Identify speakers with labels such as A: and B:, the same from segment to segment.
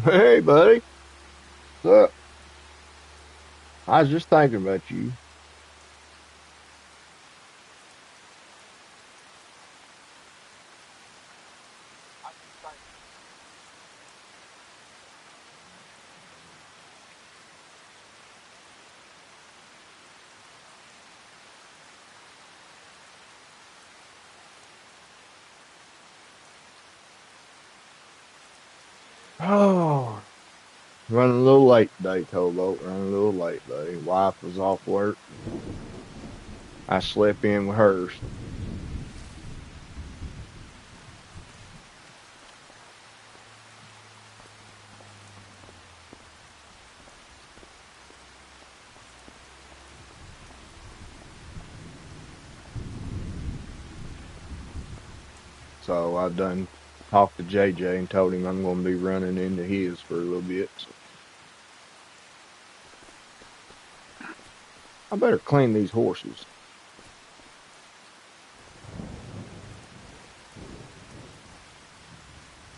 A: Hey, buddy. What's up? I was just thinking about you. Oh, running a little late today, Towboat. Running a little late, buddy. Wife was off work. I slept in with hers. So I done talked to JJ and told him I'm going to be running into his for a little bit. So I better clean these horses.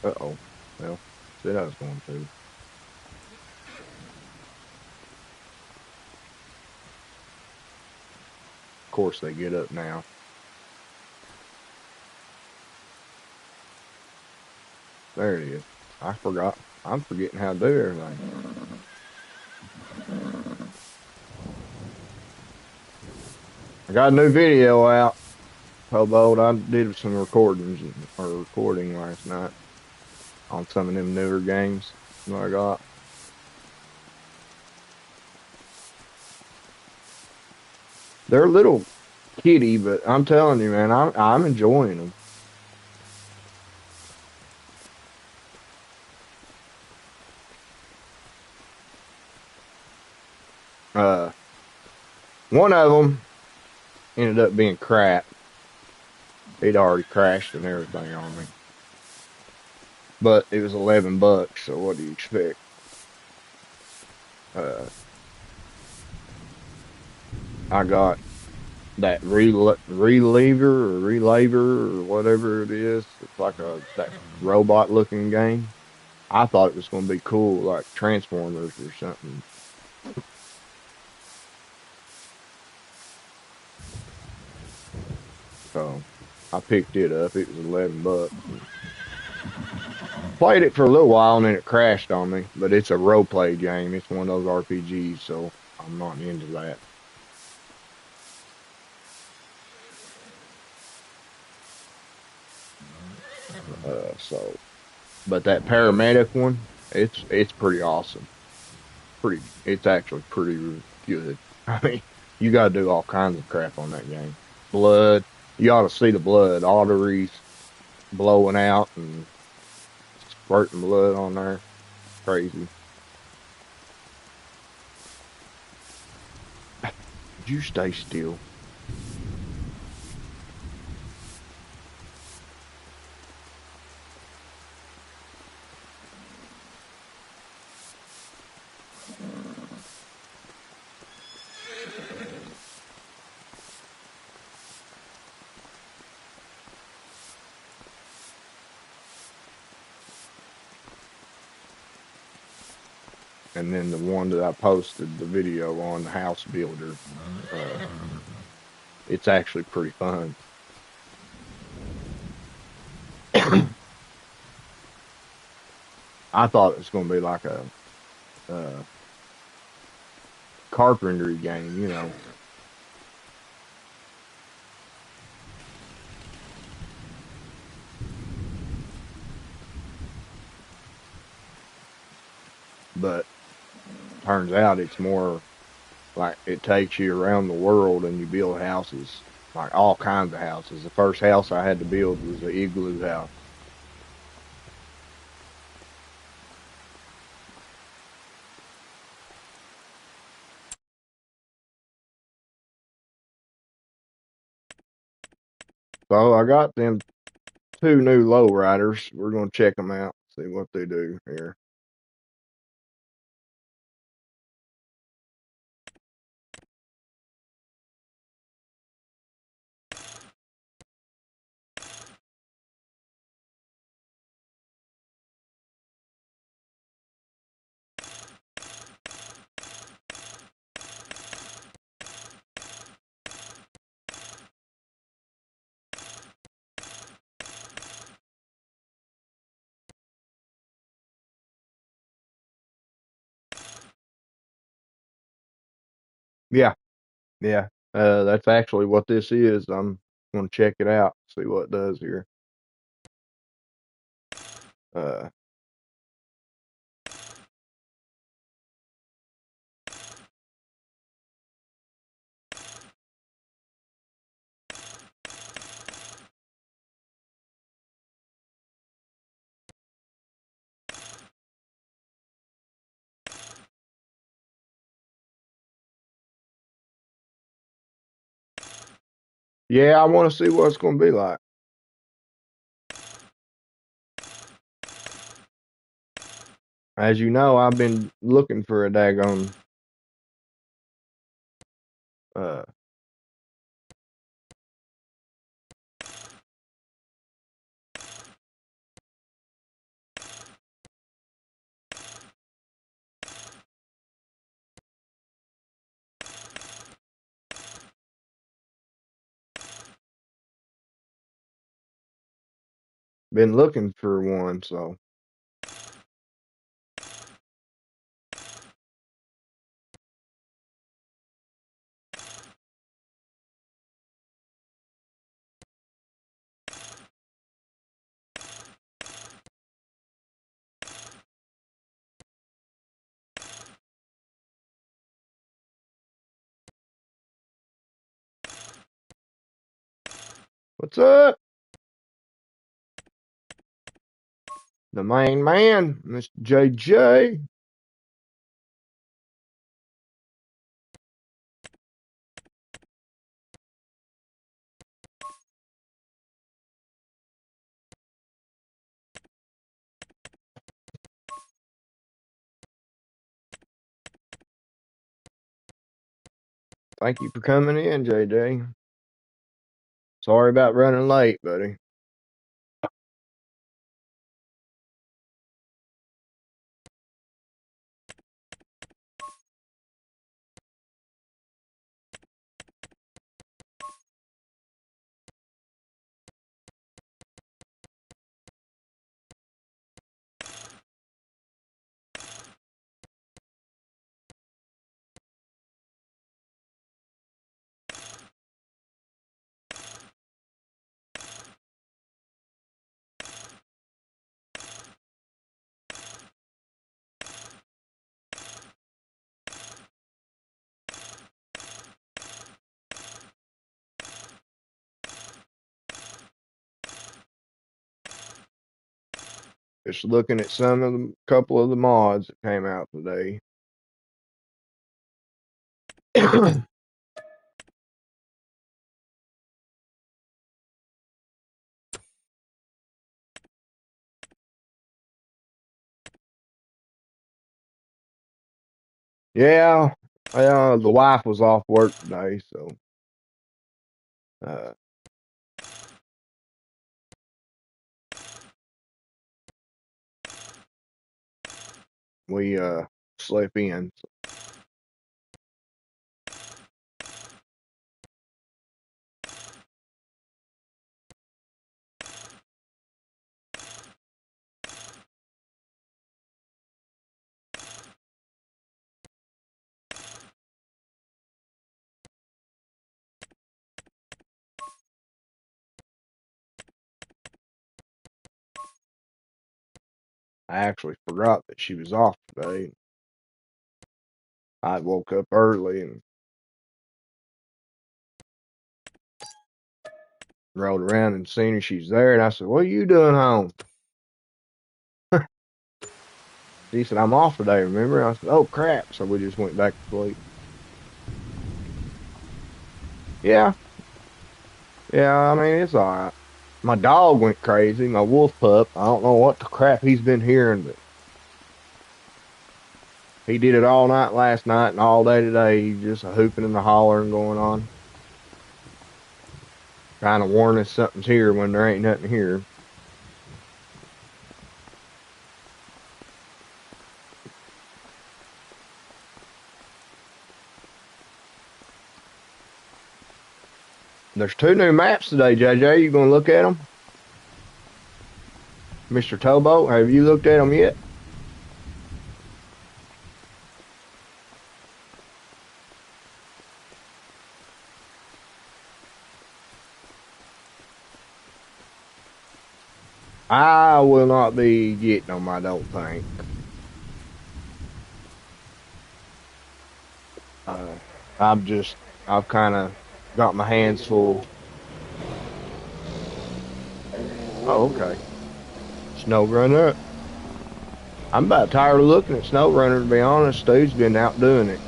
A: Uh-oh. Well, said I was going to. Of course they get up now. There it is. I forgot. I'm forgetting how to do everything. I got a new video out. Towboat. I did some recording last night on some of them newer games that I got. They're a little kiddie, but I'm telling you, man, I'm enjoying them. Uh, one of them ended up being crap. He'd already crashed and everything on me, but it was $11. So what do you expect? Uh, I got that reliever or whatever it is. It's like a that robot looking game. I thought it was going to be cool, like Transformers or something. So I picked it up. It was $11 and played it for a little while and then it crashed on me. But it's a role play game. It's one of those RPGs, so I'm not into that. So but that paramedic one, it's pretty awesome. It's actually pretty good. I mean, you got to do all kinds of crap on that game. Blood, you ought to see the blood, arteries blowing out and squirting blood on there. Crazy. Would you stay still? And then the one that I posted the video on, the house builder, uh, it's actually pretty fun. I thought it was going to be like a uh, carpentry game, but turns out it's more like it takes you around the world and you build houses, like all kinds of houses. The first house I had to build was an igloo house. So I got them two new lowriders. We're going to check them out, see what they do here. Yeah, yeah. That's actually what this is. I'm gonna check it out, see what it does here. Uh, yeah, I want to see what it's gonna be like. As you know, I've been looking for a daggone uh been looking for one, so what's up? The main man, Mr. JJ. Thank you for coming in, JJ. Sorry about running late, buddy. Just looking at some of the couple of the mods that came out today. Yeah, the wife was off work today, so uh, we slept in. I actually forgot that she was off today. I woke up early and rode around and seen her. She's there, and I said, "What are you doing home?" She said, "I'm off today, remember?" I said, "Oh, crap." So we just went back to sleep. Yeah, yeah, I mean, it's all right. My dog went crazy, my wolf pup. I don't know what the crap he's been hearing, but he did it all night last night and all day today. He's just a hooping and a hollering going on, trying to warn us something's here when there ain't nothing here. There's two new maps today, JJ. You gonna look at them? Mr. Tobo, have you looked at them yet? I will not be getting them, I don't think. Uh, I'm just, I've kind of got my hands full. Oh, okay. Snow runner. I'm about tired of looking at snow runner, to be honest. Stu's been out doing it.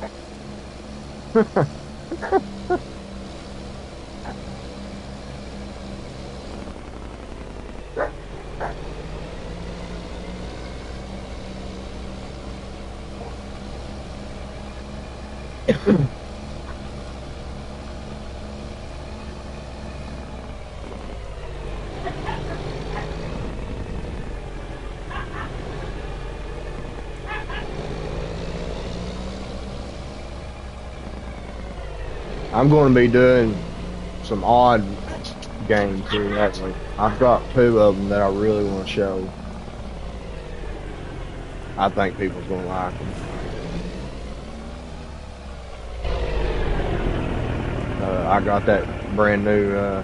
A: I'm going to be doing some odd games here, actually. I've got two of them that I really want to show. I think people's going to like them. I got that brand new, uh,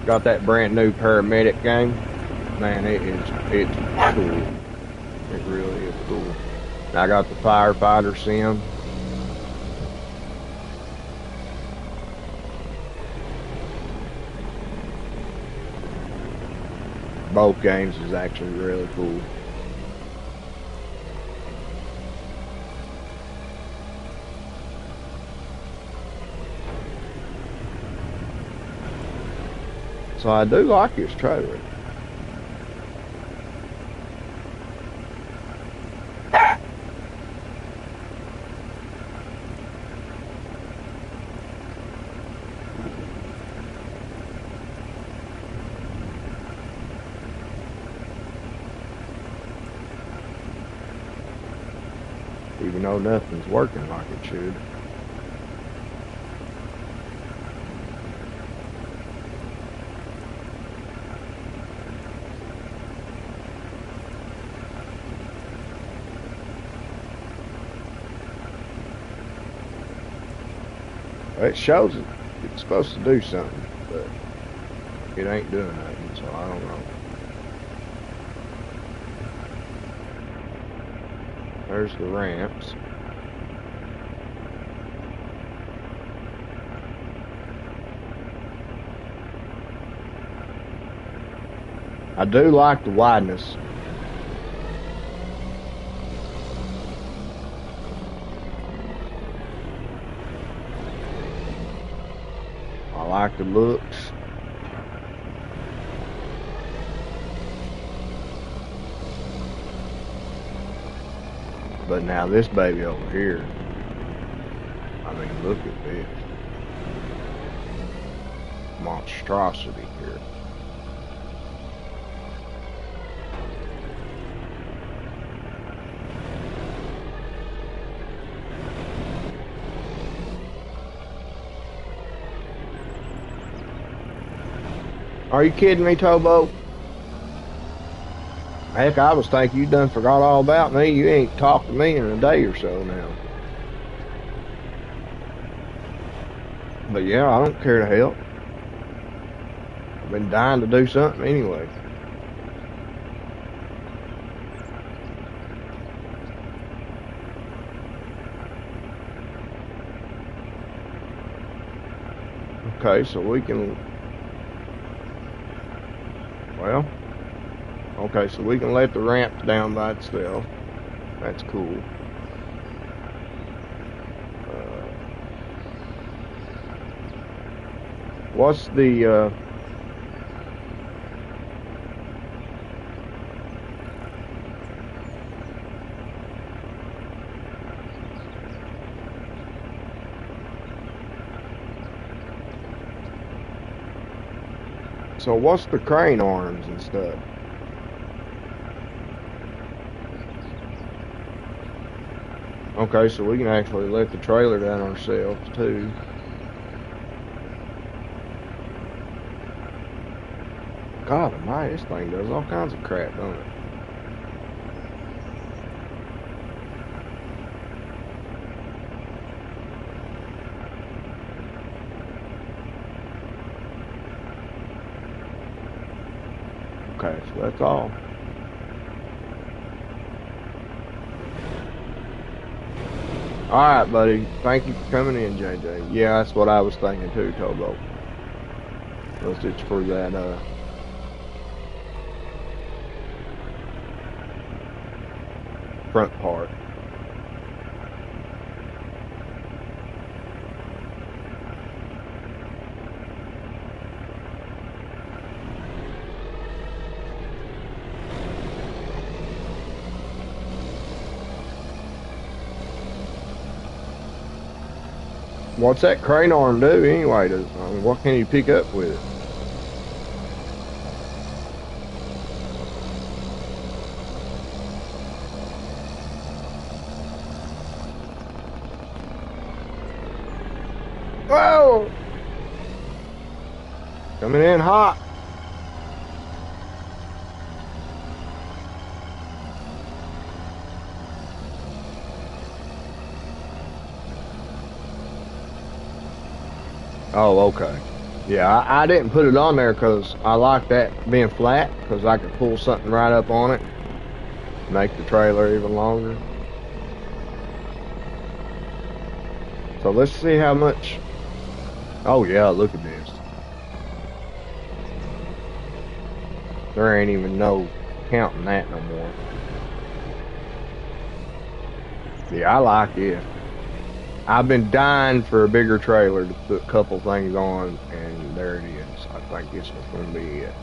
A: got that brand new paramedic game. Man, it's cool. It really is cool. And I got the firefighter sim. Both games is actually really cool. So I do like his trailer. Even though nothing's working like it should. It shows it's supposed to do something, but it ain't doing nothing, so I don't know. There's the ramps. I do like the wideness. I like the looks. But now this baby over here, I mean, look at this monstrosity here. Are you kidding me, Tobo? Heck, I was thinking you done forgot all about me. You ain't talked to me in a day or so now. But yeah, I don't care to help. I've been dying to do something anyway. Okay, so we can, well, okay, so we can let the ramp down by itself. That's cool. What's the, so what's the crane arms and stuff? Okay, so we can actually let the trailer down ourselves too. God almighty, this thing does all kinds of crap, don't it? That's all. All right, buddy. Thank you for coming in, JJ. Yeah, that's what I was thinking too, Tobo. Was it's for that front part. What's that crane arm do anyway? I mean, what can you pick up with it? Whoa! Coming in hot. Oh, okay. Yeah, I didn't put it on there because I like that being flat because I could pull something right up on it, make the trailer even longer. So let's see how much. Oh yeah, look at this. There ain't even no counting that no more. Yeah, I like it. I've been dying for a bigger trailer to put a couple things on, and there it is. I think this is going to be it.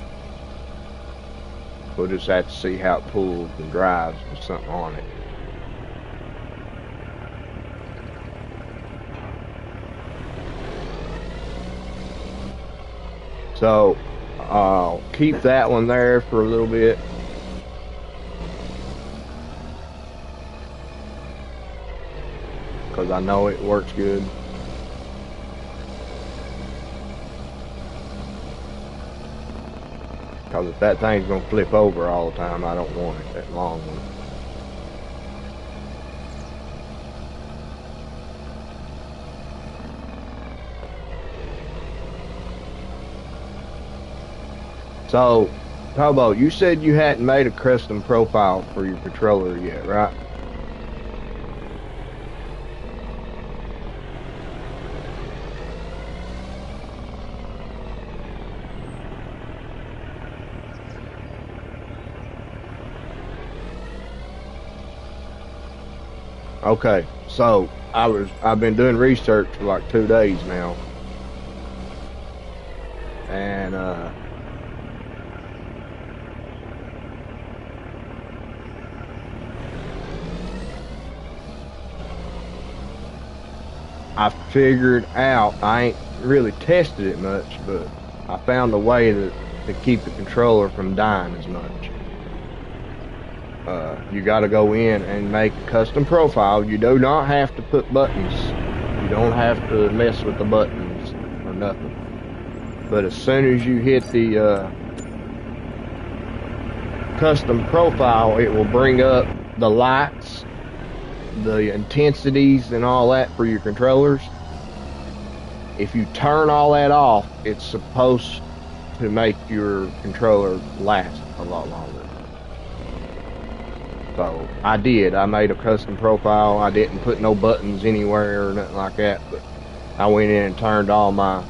A: We'll just have to see how it pulls and drives with something on it. So I'll keep that one there for a little bit. Because I know it works good. Because if that thing's going to flip over all the time, I don't want it, that long one. So, Tobo, you said you hadn't made a custom profile for your controller yet, right? Okay, so I've been doing research for like 2 days now, and I figured out, I ain't really tested it much, but I found a way to keep the controller from dying as much. You got to go in and make a custom profile. You do not have to put buttons. You don't have to mess with the buttons or nothing. But as soon as you hit the custom profile, it will bring up the lights, the intensities, and all that for your controllers. If you turn all that off, it's supposed to make your controller last a lot longer. So I did. I made a custom profile. I didn't put no buttons anywhere or nothing like that, but I went in and turned all my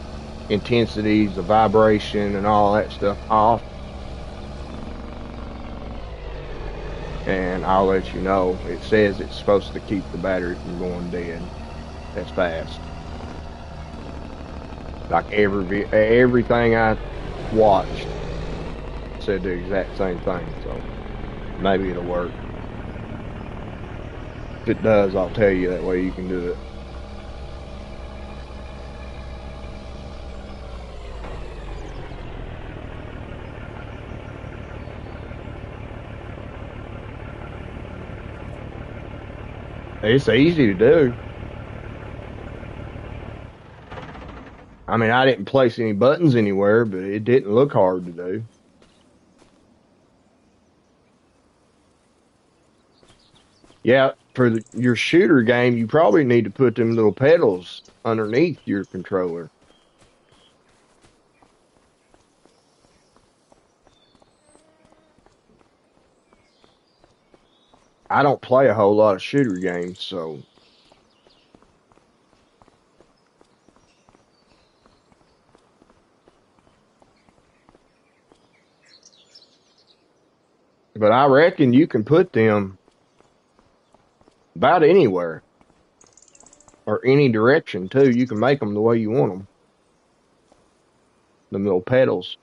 A: intensities, the vibration, and all that stuff off. And I'll let you know. It says it's supposed to keep the battery from going dead as fast. Like everything I watched said the exact same thing. So maybe it'll work. If it does, I'll tell you, that way you can do it. It's easy to do. I mean, I didn't place any buttons anywhere, but it didn't look hard to do. Yeah, for your shooter game, you probably need to put them little pedals underneath your controller. I don't play a whole lot of shooter games, so. But I reckon you can put them about anywhere or any direction too. You can make them the way you want them. The little pedals.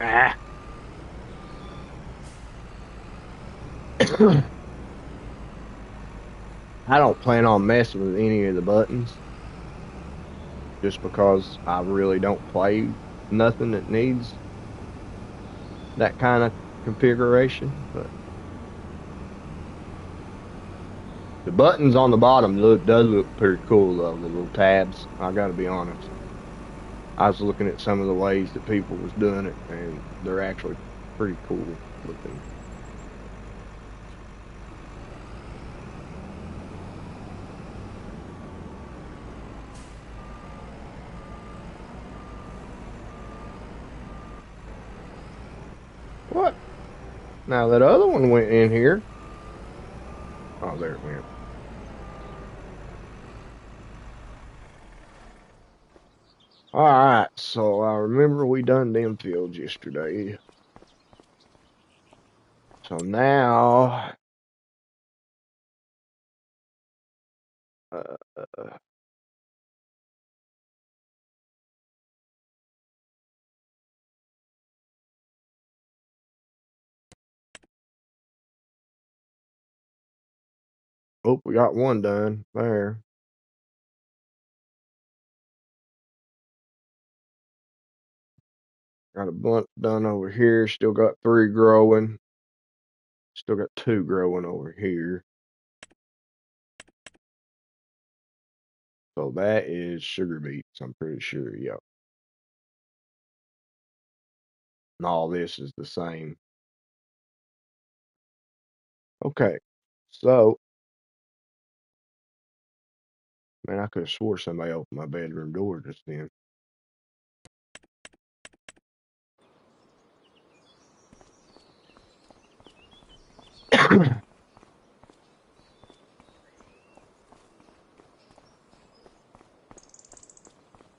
A: Ah. I don't plan on messing with any of the buttons just because I really don't play nothing that needs that kind of configuration. But the buttons on the bottom does look pretty cool though, the little tabs. I gotta be honest. I was looking at some of the ways that people was doing it and they're actually pretty cool looking. What? Now that other one went in here. Oh, there it went. All right, so I remember we done them fields yesterday. So now, uh, oh, we got one done there. Got a bunch done over here. Still got 3 growing. Still got 2 growing over here. So that is sugar beets, I'm pretty sure. Yep. And all this is the same. Okay. So, man, I could have swore somebody opened my bedroom door just then.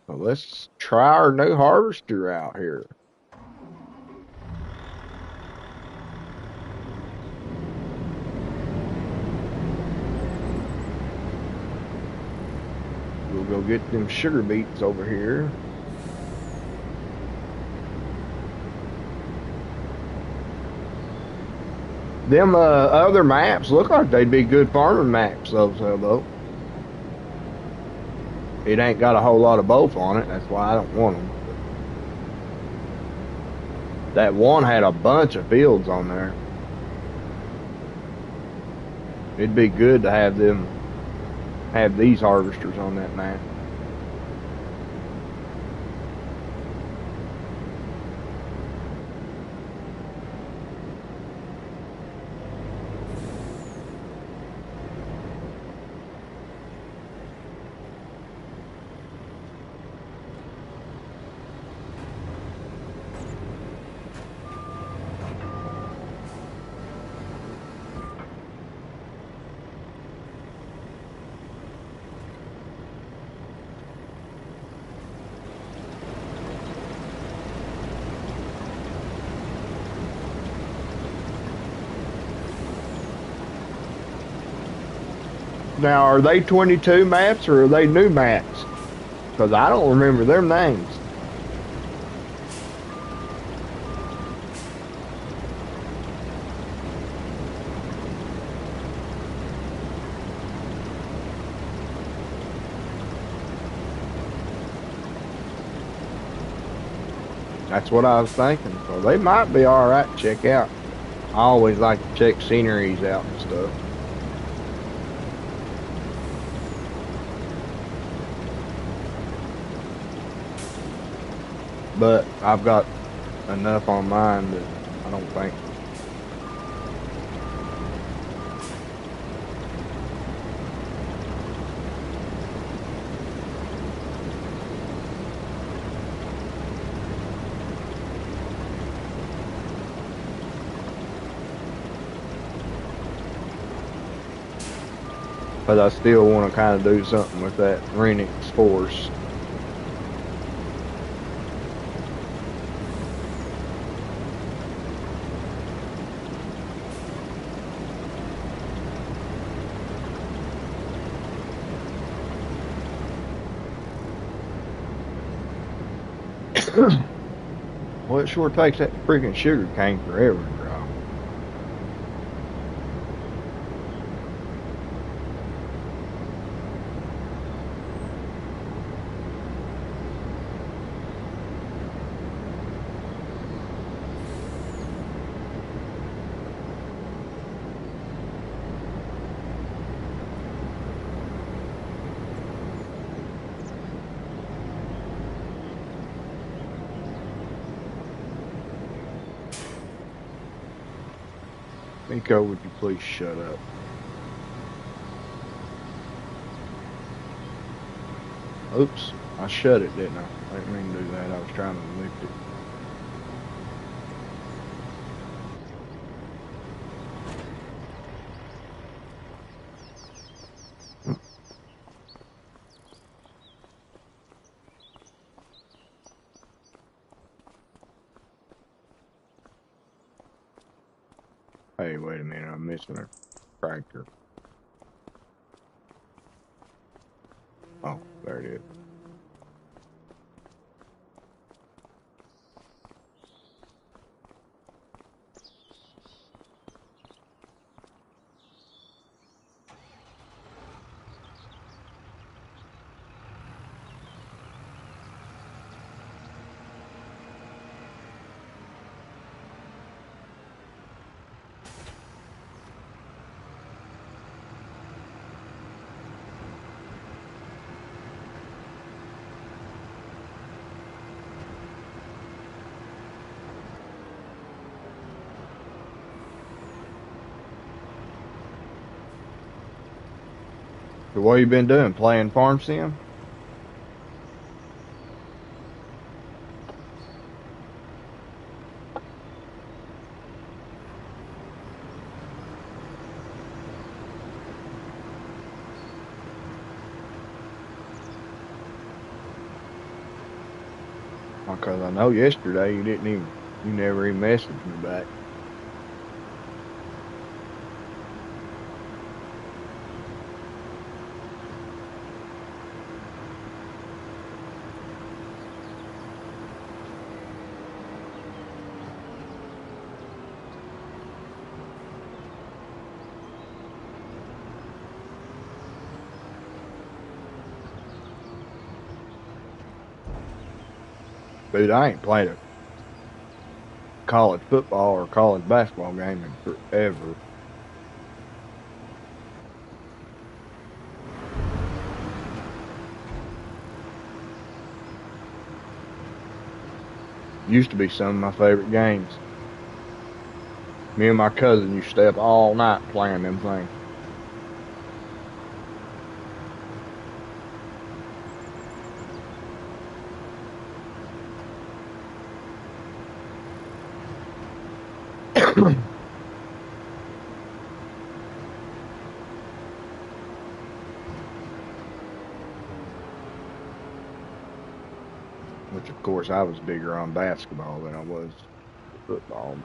A: So let's try our new harvester out here. We'll go get them sugar beets over here. Them other maps look like they'd be good farming maps, though. It ain't got a whole lot of both on it. That's why I don't want them. That one had a bunch of fields on there. It'd be good to have these harvesters on that map. Now, are they 22 maps or are they new maps? Because I don't remember their names. That's what I was thinking. So they might be all right to check out. I always like to check sceneries out and stuff. But I've got enough on mine that I don't think but I still want to kind of do something with that Renix Force. Well, it sure takes that freaking sugar cane forever to dry. Nico, would you please shut up? Oops, I shut it, didn't I? I didn't mean to do that. I was trying to lift it. Hey, wait a minute. I'm missing a tractor. Oh, there it is. So what you been doing? Playing Farm Sim? Because I know yesterday you never even messaged me back. Dude, I ain't played a college football or college basketball game in forever. Used to be some of my favorite games. Me and my cousin used to stay up all night playing them things. Which, of course, I was bigger on basketball than I was football.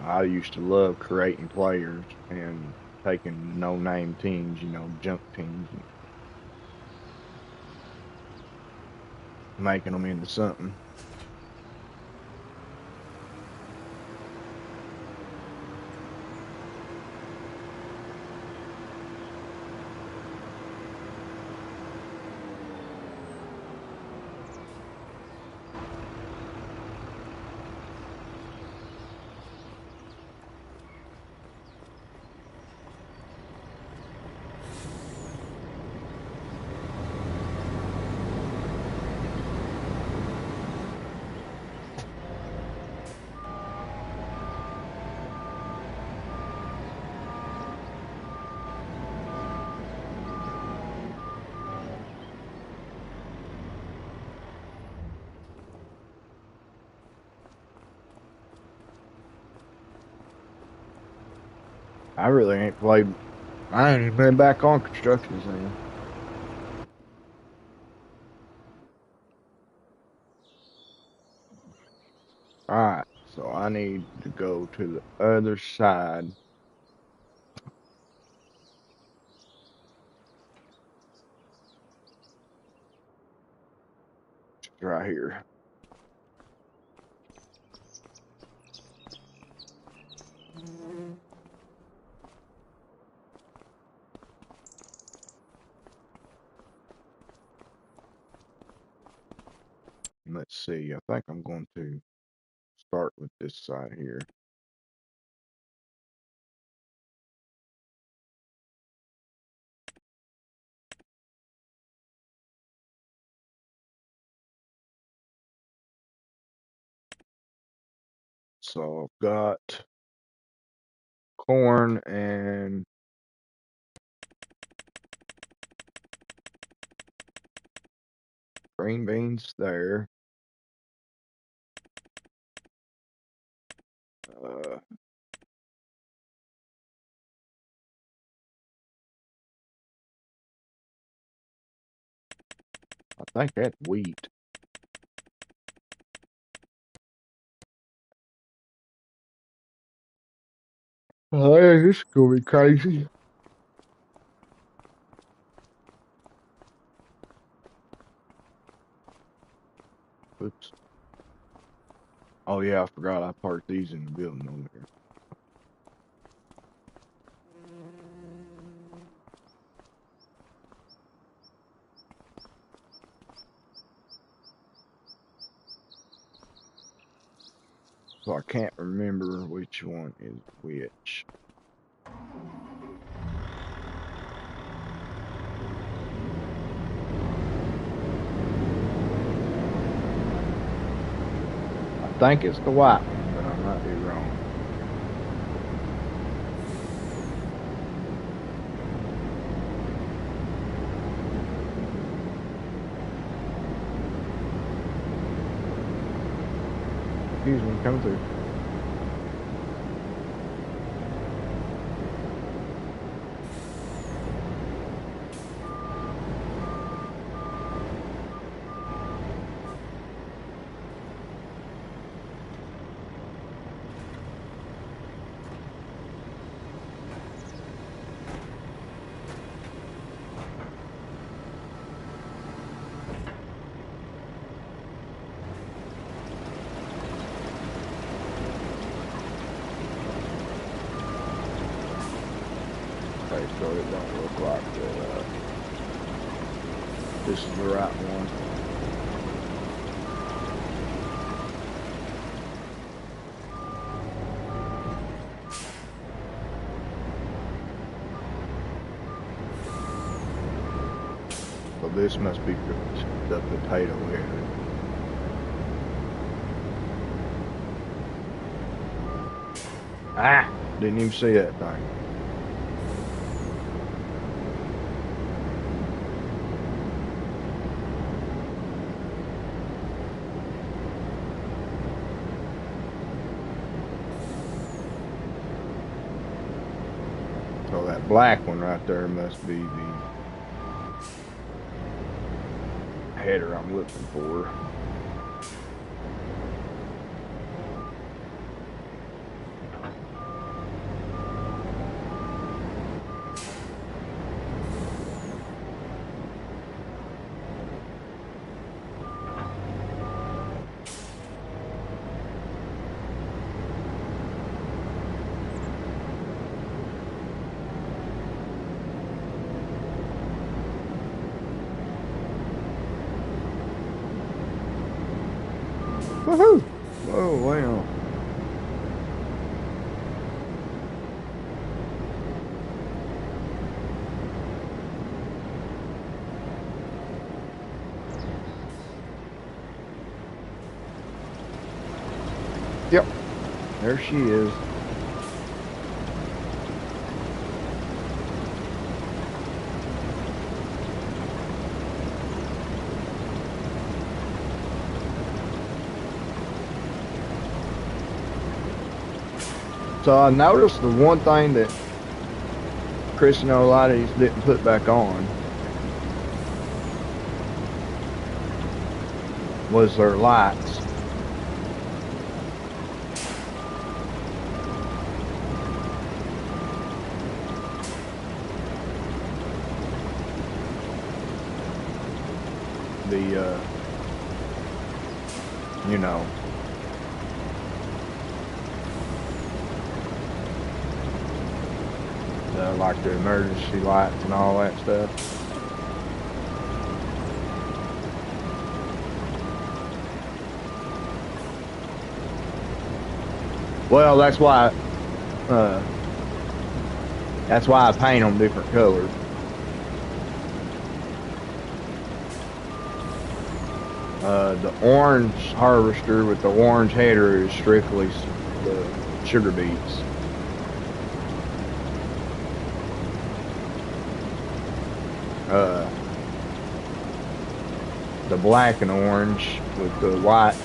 A: I used to love creating players and taking no-name teams, junk teams, and making them into something. I really ain't played. I ain't even been back on Construction Zone. All right, so I need to go to the other side. Right here. Let's see. I think I'm going to start with this side here. So I've got corn and green beans there. Uh, I think that's wheat. Oh, yeah, this is gonna be crazy. Oops. Oh yeah, I forgot I parked these in the building over here. So I can't remember which one is which. I think it's the white one, but I might be wrong. Excuse me, coming through. Okay, so it don't look like that. This is the right one. So this must be the potato area. Ah! Didn't even see that thing. So that black one right there must be the header I'm looking for. Woohoo! Oh wow. Yep, there she is. So I noticed the one thing that Chris and a lot of these didn't put back on was their lights. The you know, like the emergency lights and all that stuff. Well, that's why I paint them different colors. The orange harvester with the orange header is strictly the sugar beets. The black and orange with the white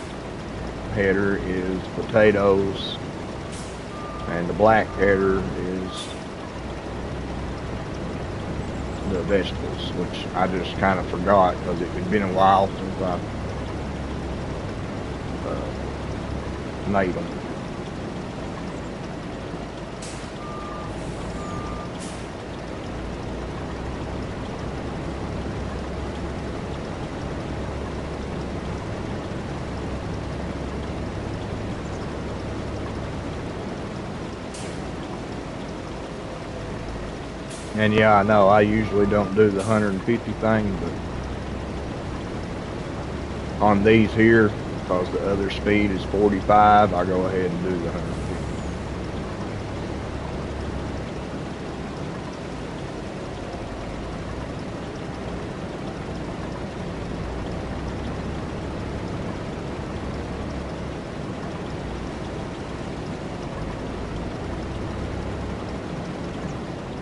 A: header is potatoes, and the black header is the vegetables, which I just kind of forgot because it had been a while since I made them. And yeah, I know I usually don't do the 150 thing, but on these here, because the other speed is 45, I go ahead and do the 150.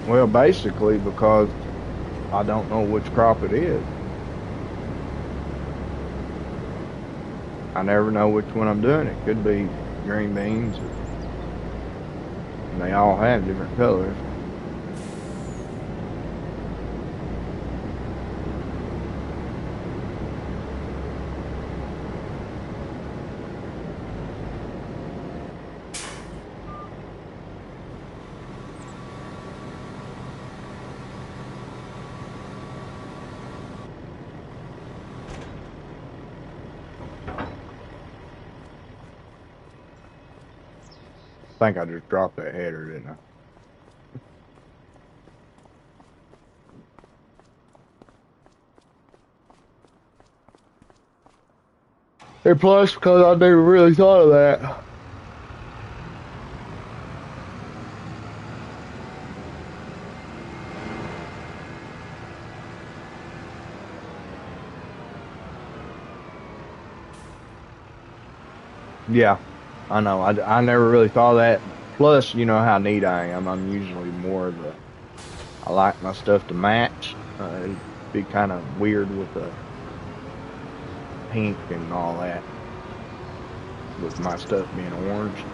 A: Well, basically because I don't know which crop it is. I never know which one I'm doing. It could be green beans, and they all have different colors. I think I just dropped that header, didn't I? And plus, because I never really thought of that. Yeah, I know. I never really thought of that. Plus, you know how neat I am. I'm usually more of the, I like my stuff to match. It'd be kind of weird with the pink and all that, with my stuff being orange.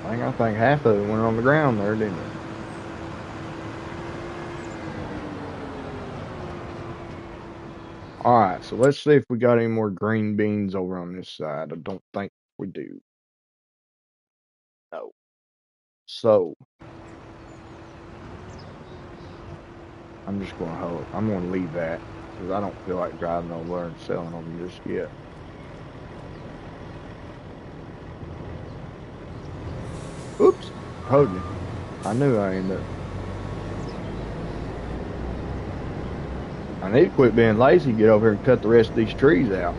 A: I think half of it went on the ground there, didn't it? All right, so let's see if we got any more green beans over on this side. I don't think we do. No. So I'm just gonna hold. I'm gonna leave that because I don't feel like driving over there and selling them just yet. Oops, hold me. I knew I ended up. I need to quit being lazy. Get over here and cut the rest of these trees out.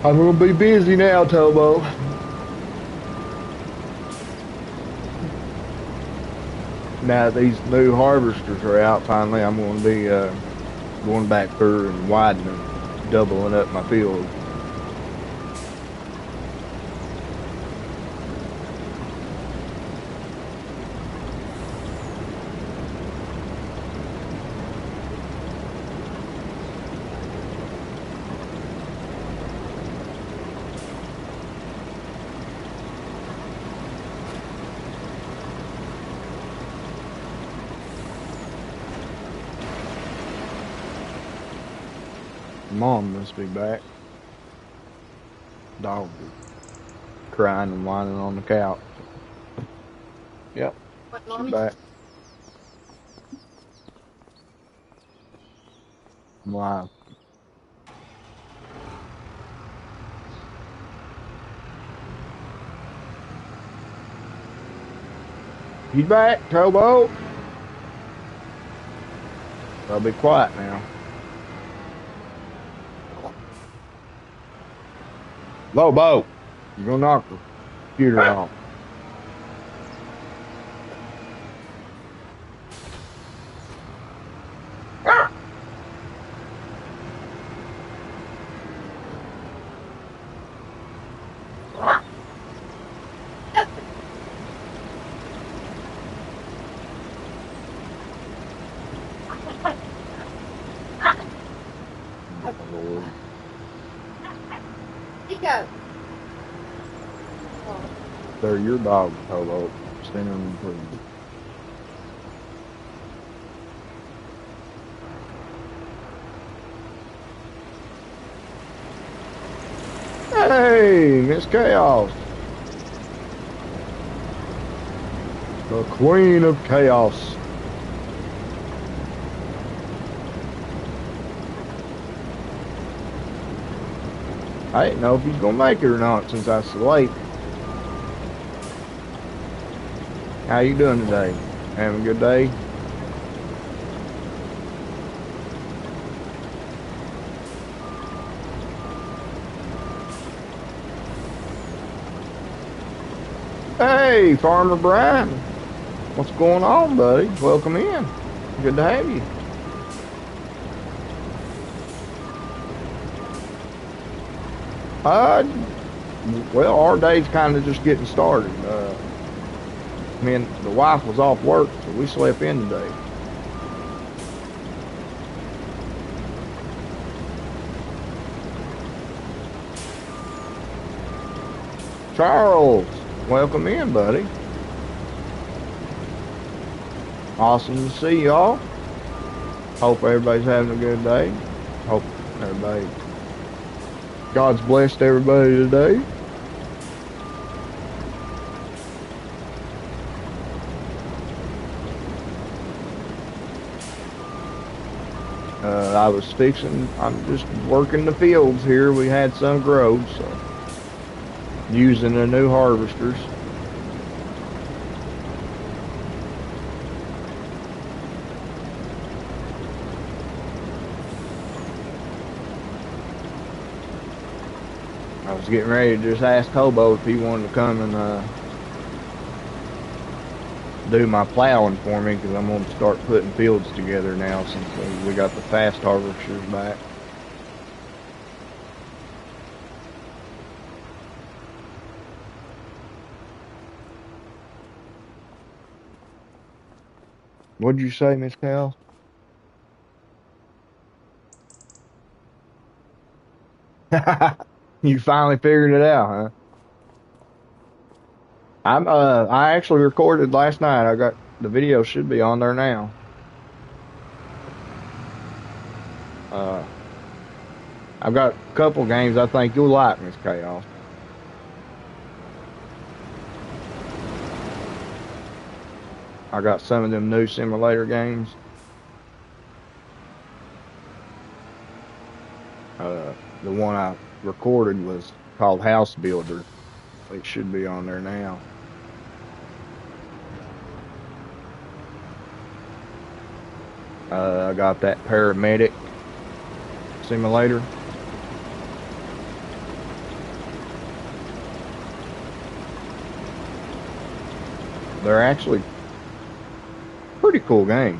A: I'm gonna be busy now, Tobo. Now that these new harvesters are out, finally, I'm gonna be going back through and widening, doubling up my field. Mom must be back. Dog is crying and whining on the couch. Yep,
B: What,
A: she's
B: mommy?
A: back. I'm live. He's back, Tobo. I'll be quiet now. Lobo, you're gonna knock the computer off. My Lord.
B: Nico. Oh.
A: They're your dogs, Tobo. Stand on improvement. Hey, Miss Chaos, the Queen of Chaos. I didn't know if he's gonna make it or not since I was late. How you doing today? Having a good day? Hey, Farmer Brian. What's going on, buddy? Welcome in. Good to have you. Uh, well, our day's kind of just getting started. Me and the wife was off work, so we slept in today. Charles, welcome in, buddy. Awesome to see y'all. Hope everybody's having a good day. Hope everybody, God's blessed everybody today. I'm just working the fields here. We had some grow, so using the new harvesters. I was getting ready to just ask Hobo if he wanted to come and do my plowing for me because I'm going to start putting fields together now since we got the fast harvesters back. What'd you say, Miss Cal? You finally figured it out, huh? I actually recorded last night. I got the video should be on there now. Uh, I've got a couple games I think you'll like, Miss Chaos. I got some of them new simulator games. The one I recorded was called House Builder. It should be on there now. I got that paramedic simulator. They're actually pretty cool game.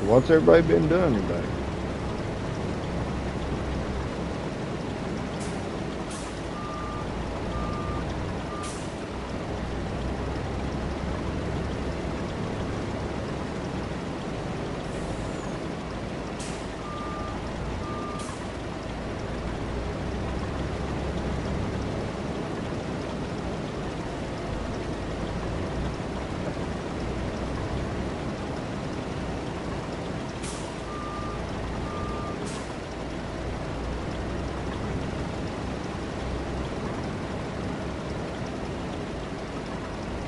A: What's everybody been doing today?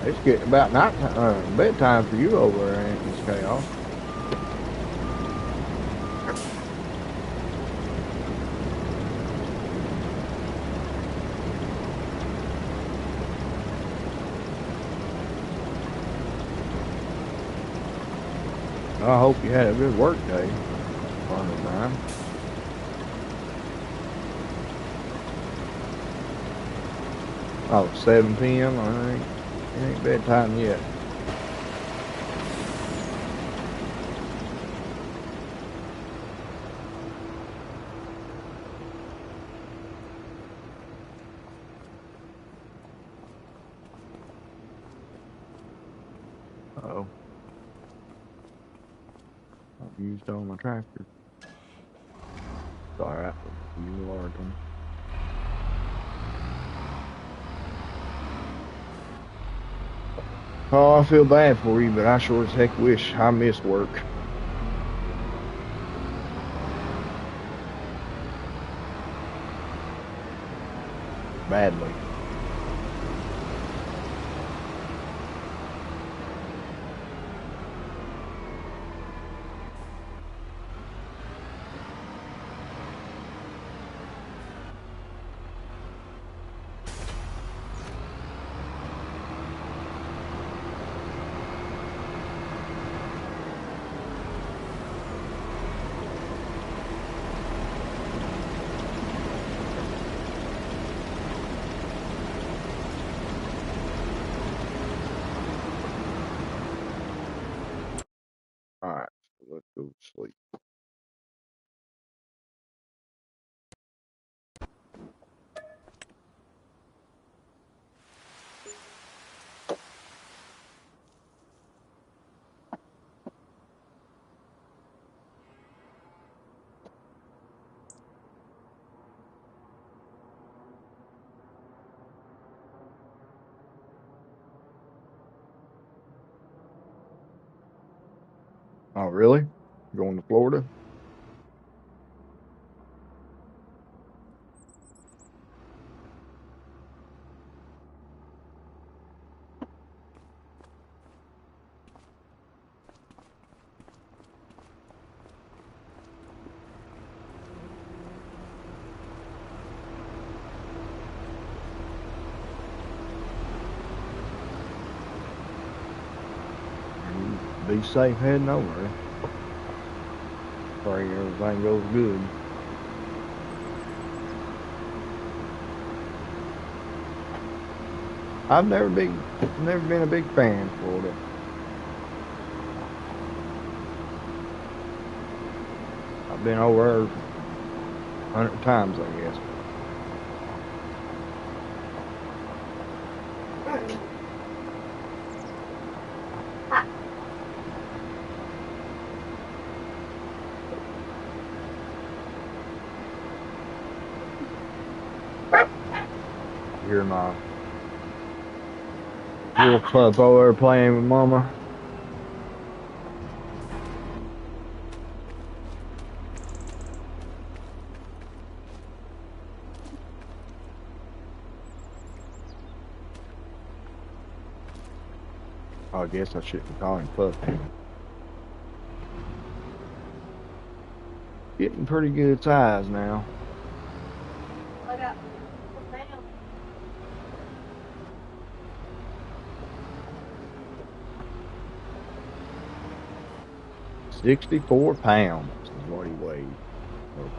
A: It's getting about night bedtime for you over there, ain't it, Chaos? I hope you had a good work day. Fun and time. Oh, 7 p.m. It ain't bedtime yet. Uh-oh. I've used all my tractor. It's alright. You large one. Oh, I feel bad for you, but I sure as heck wish I missed work. Badly. Alright, let's go to sleep. Oh, really? Going to Florida? Be safe heading over there. Pray everything goes good. I've never been a big fan of Florida. I've been over there 100 times, I guess. hear my little pup over there playing with Mama. Oh, I guess I shouldn't call him pup. Getting pretty good size now.
B: I got 4 pounds.
A: 64 pounds is what he weighed. Or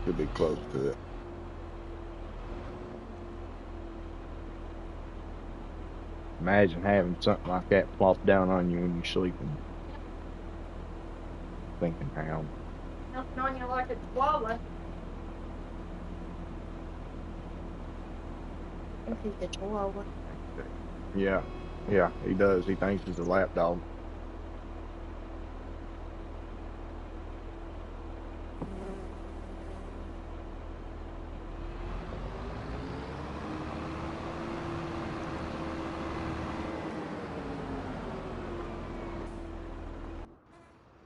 A: could be close to it. Imagine having something like that plop down on you when you're sleeping. Thinking how.
B: Jumping on you like a chihuahua. He's a chihuahua.
A: Yeah, yeah, he does. He thinks he's a lap dog.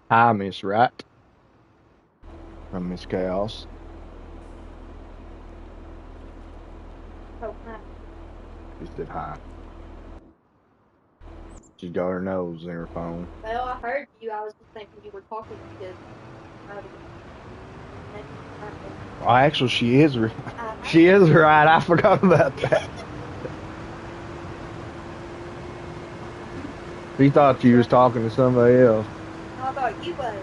A: Hi, Miss Wright. From Miss Chaos.
B: Oh, hi.
A: She said hi. She's got her nose in her phone.
B: Well, I heard you. I was just thinking you were talking because I was.
A: Well, actually, she is.
B: I
A: She is right. I forgot about that. She thought you was talking to somebody else.
B: thought you was.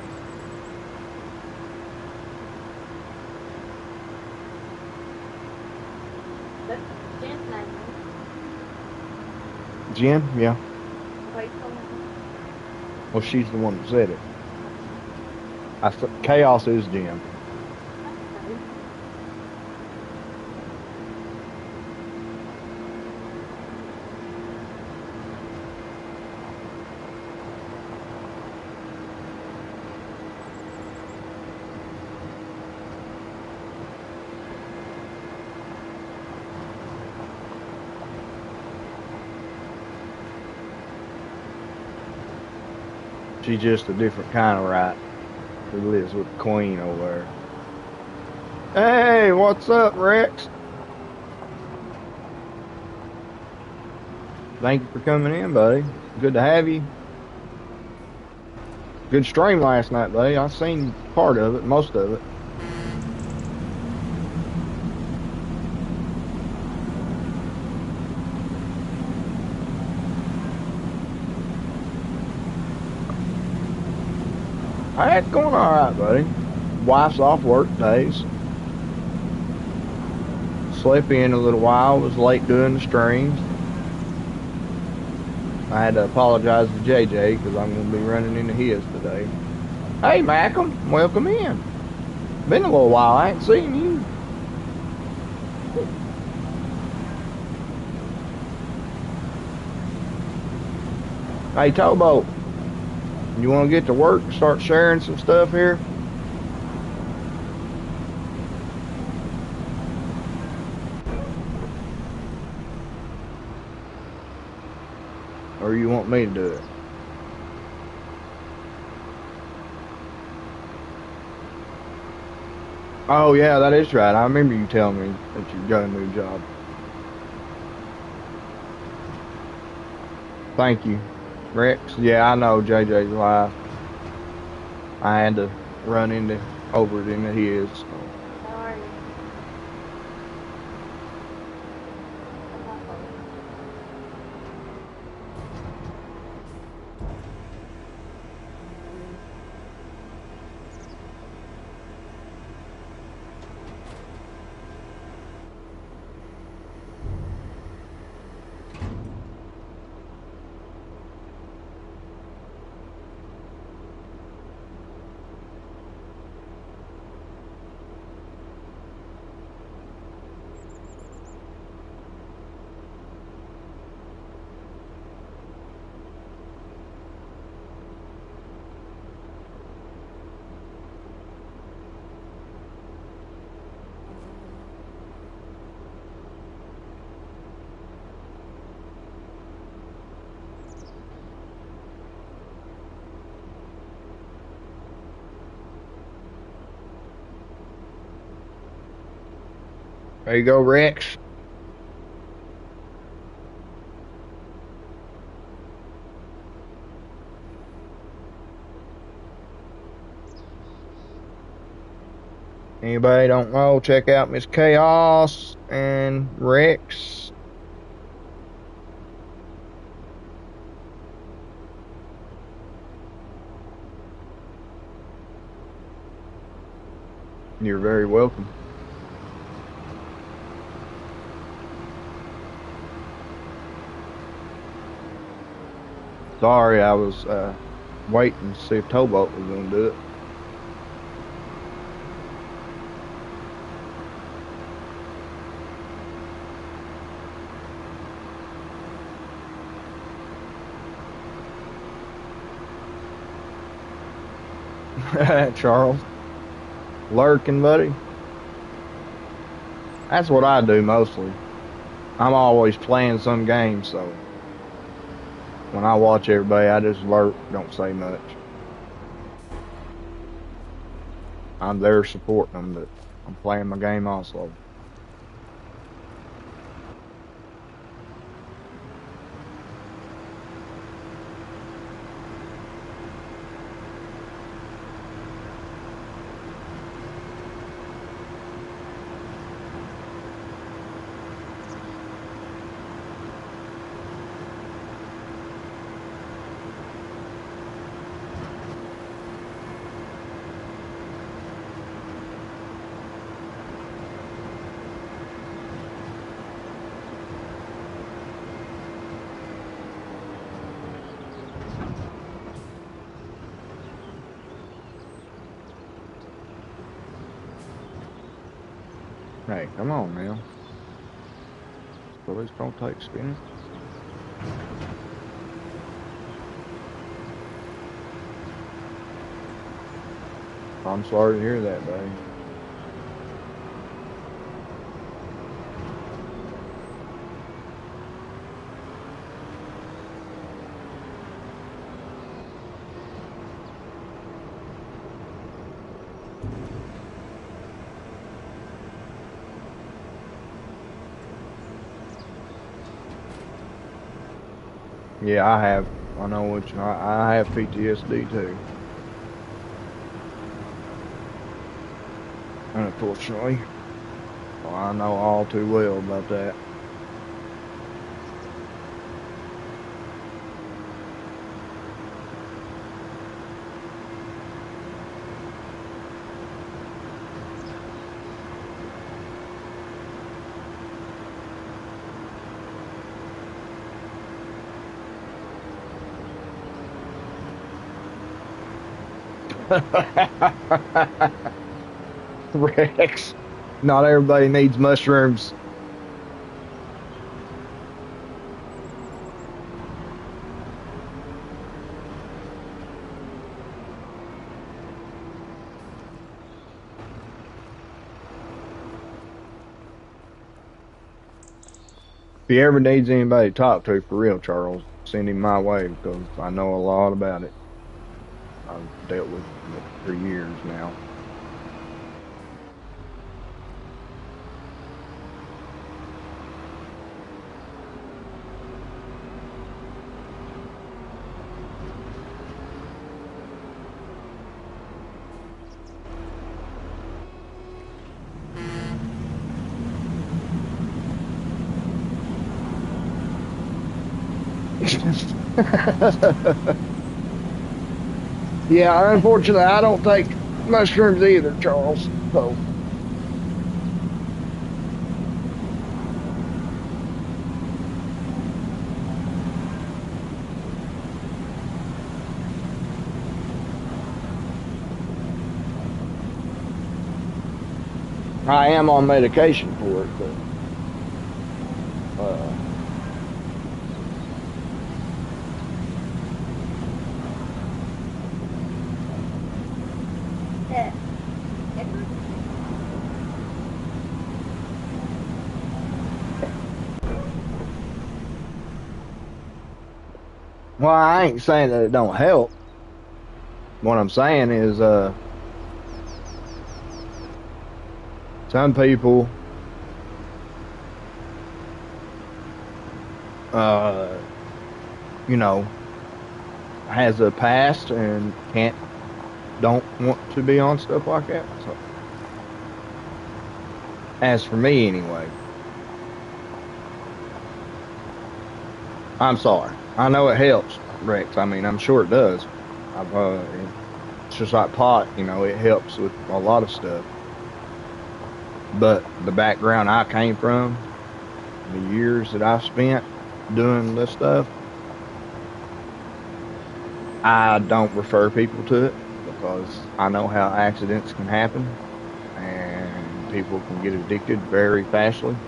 B: That's Jen's name, right?
A: Jen? Yeah.
B: Wait, hold on.
A: Well, she's the one that said it. Chaos is Jen. She's just a different kind of rat who lives with the queen over there. Hey, what's up, Rex? Thank you for coming in, buddy. Good to have you. Good stream last night, buddy. I seen part of it, most of it. It's going all right, buddy. Wife's off work days. Slept in a little while. Was late doing the streams. I had to apologize to JJ because I'm going to be running into his today. Hey, Malcolm, welcome in. Been a little while. I ain't seen you. Hey, Tobo, you want to get to work and start sharing some stuff here? Or you want me to do it? Oh, yeah, that is right. I remember you telling me that you got a new job. Thank you, Rex. Yeah, I know JJ's wife. I had to run over it into his.
B: How are you?
A: There you go, Rex. Anybody don't know, check out Miss Chaos and Rex. You're very welcome. Sorry, I was waiting to see if Towboat was going to do it. Charles. Lurking, buddy. That's what I do mostly. I'm always playing some game, so when I watch everybody, I just lurk, don't say much. I'm there supporting them, but I'm playing my game also. Hey, come on now. Police don't take spinning. I'm sorry to hear that, buddy. Yeah, I have. I know what I have PTSD too. Unfortunately. Well, I know all too well about that. Rex, not everybody needs mushrooms. If he ever needs anybody to talk to for real, Charles, send him my way because I know a lot about it. I've dealt with it for years now. Yeah, unfortunately, I don't take mushrooms either, Charles. So I am on medication for it, but
B: Yeah. Edward?
A: well, I ain't saying that it don't help. What I'm saying is, some people uh, you know, has a past and don't want to be on stuff like that. So, as for me anyway, I'm sorry. I know it helps, Rex. I mean, I'm sure it does. It's just like pot, it helps with a lot of stuff. But the background I came from, the years that I spent doing this stuff, I don't refer people to it because I know how accidents can happen and people can get addicted very fastly.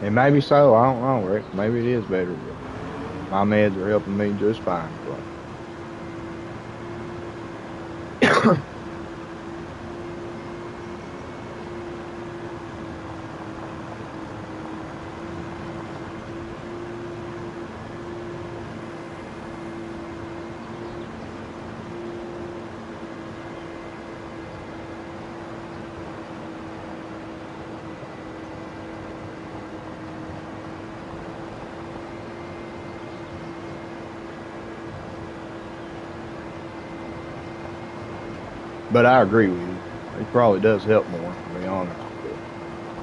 A: And maybe so, I don't know, Rick. Maybe it is better, but my meds are helping me just fine. But but I agree with you. It probably does help more, to be honest. But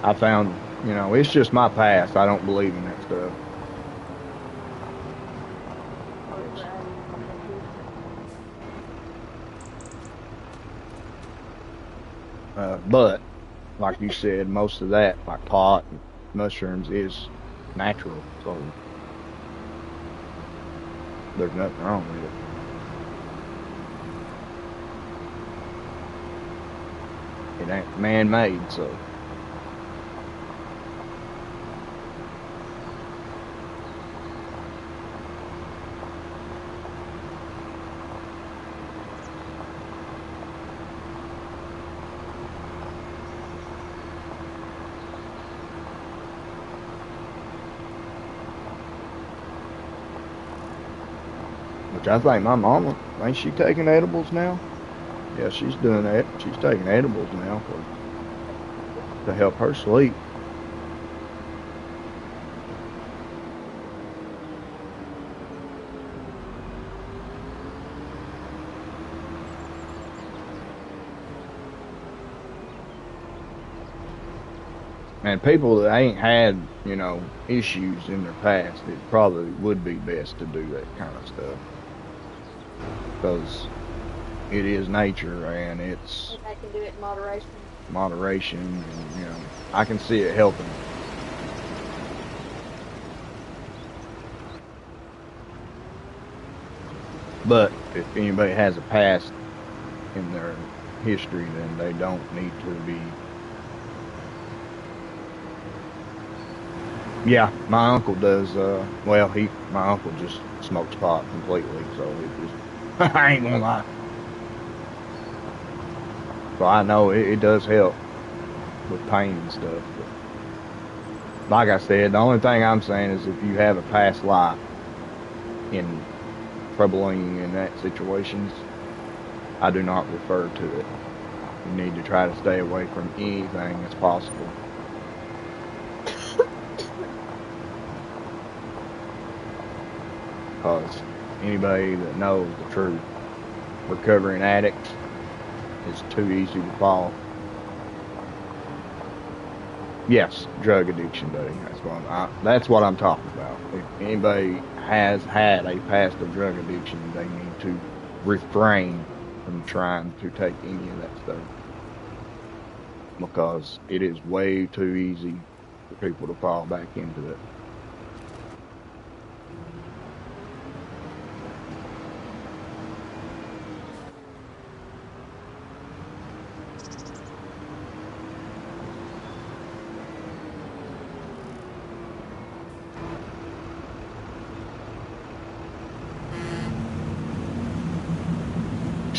A: I found, it's just my past. I don't believe in that stuff. It's,
B: Sobriety and all that good stuff.
A: but like you said, most of that, like pot and mushrooms, is natural. So there's nothing wrong with it. It ain't man-made, so. Which I think my mama, ain't she taking edibles now? Yeah, she's doing that. She's taking edibles now to help her sleep. And people that ain't had, issues in their past, it probably would be best to do that kind of stuff because it is nature and it's
B: And they can do it in moderation.
A: moderation, and I can see it helping. But if anybody has a past in their history, then they don't need to be. Yeah, my uncle does. Well, my uncle just smokes pot completely, so it just I ain't gonna lie. So I know it does help with pain and stuff. But like I said, the only thing I'm saying is if you have a past life in troubling in that situations, I do not refer to it. You need to try to stay away from anything as possible. Because anybody that knows the truth, recovering addicts is too easy to fall. Yes, drug addiction, buddy. That's what I'm talking about. If anybody has had a past of drug addiction, they need to refrain from trying to take any of that stuff because it is way too easy for people to fall back into it.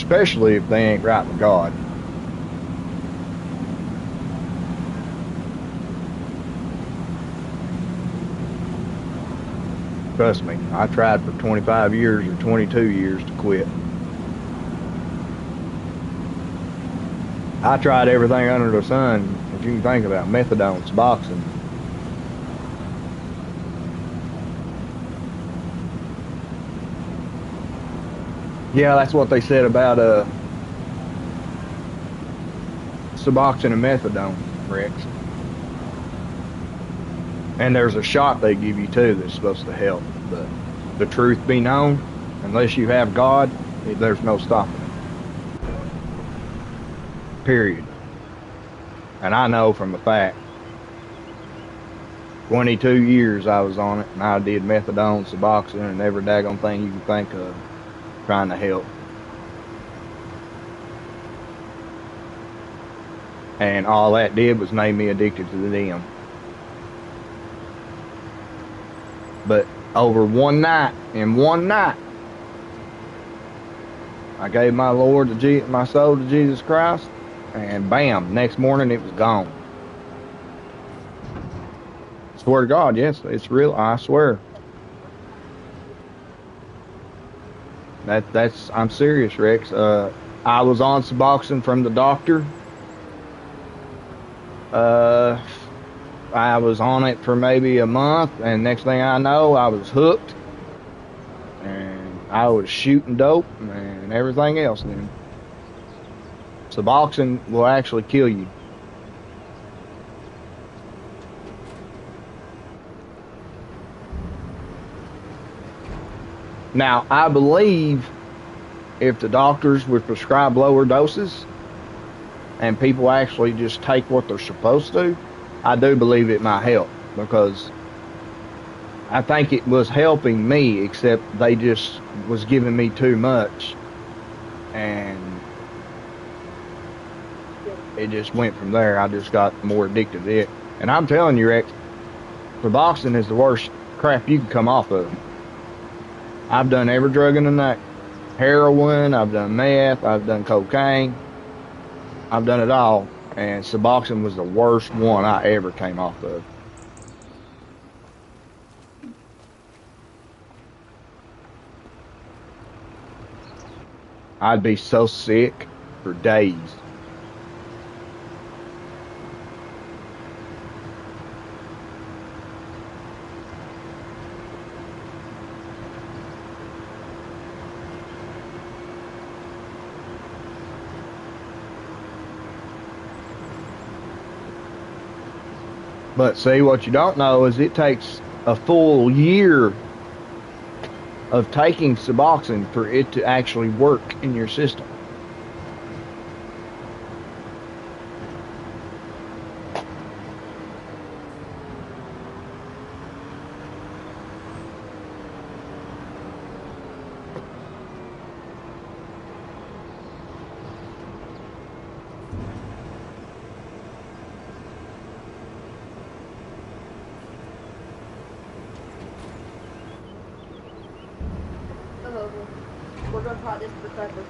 A: especially if they ain't right with God. Trust me, I tried for 25 years or 22 years to quit. I tried everything under the sun that you can think about, methadone, Suboxone. Yeah, that's what they said about Suboxone and methadone, Rex. And there's a shot they give you too that's supposed to help. But the truth be known, unless you have God, there's no stopping it. Period. And I know from the fact, 22 years I was on it, and I did methadone, Suboxone, and every daggone thing you can think of trying to help. And all that did was make me addicted to them. But over one night, I gave my my soul to Jesus Christ, and bam, next morning it was gone. Swear to God, yes, it's real. I swear. I'm serious, Rex. I was on Suboxone from the doctor. I was on it for maybe a month, and next thing I know, I was hooked, and I was shooting dope and everything else. Then Suboxone will actually kill you. Now, I believe if the doctors would prescribe lower doses and people actually just take what they're supposed to, I do believe it might help, because I think it was helping me, except they just was giving me too much, and it just went from there. I just got more addicted to it. And I'm telling you, Rex, Suboxone is the worst crap you can come off of. I've done every drug in the night. Heroin, I've done meth, I've done cocaine. I've done it all. And Suboxone was the worst one I ever came off of. I'd be so sick for days. But see, what you don't know is it takes a full year of taking Suboxone for it to actually work in your system.
B: We're gonna try this for supper.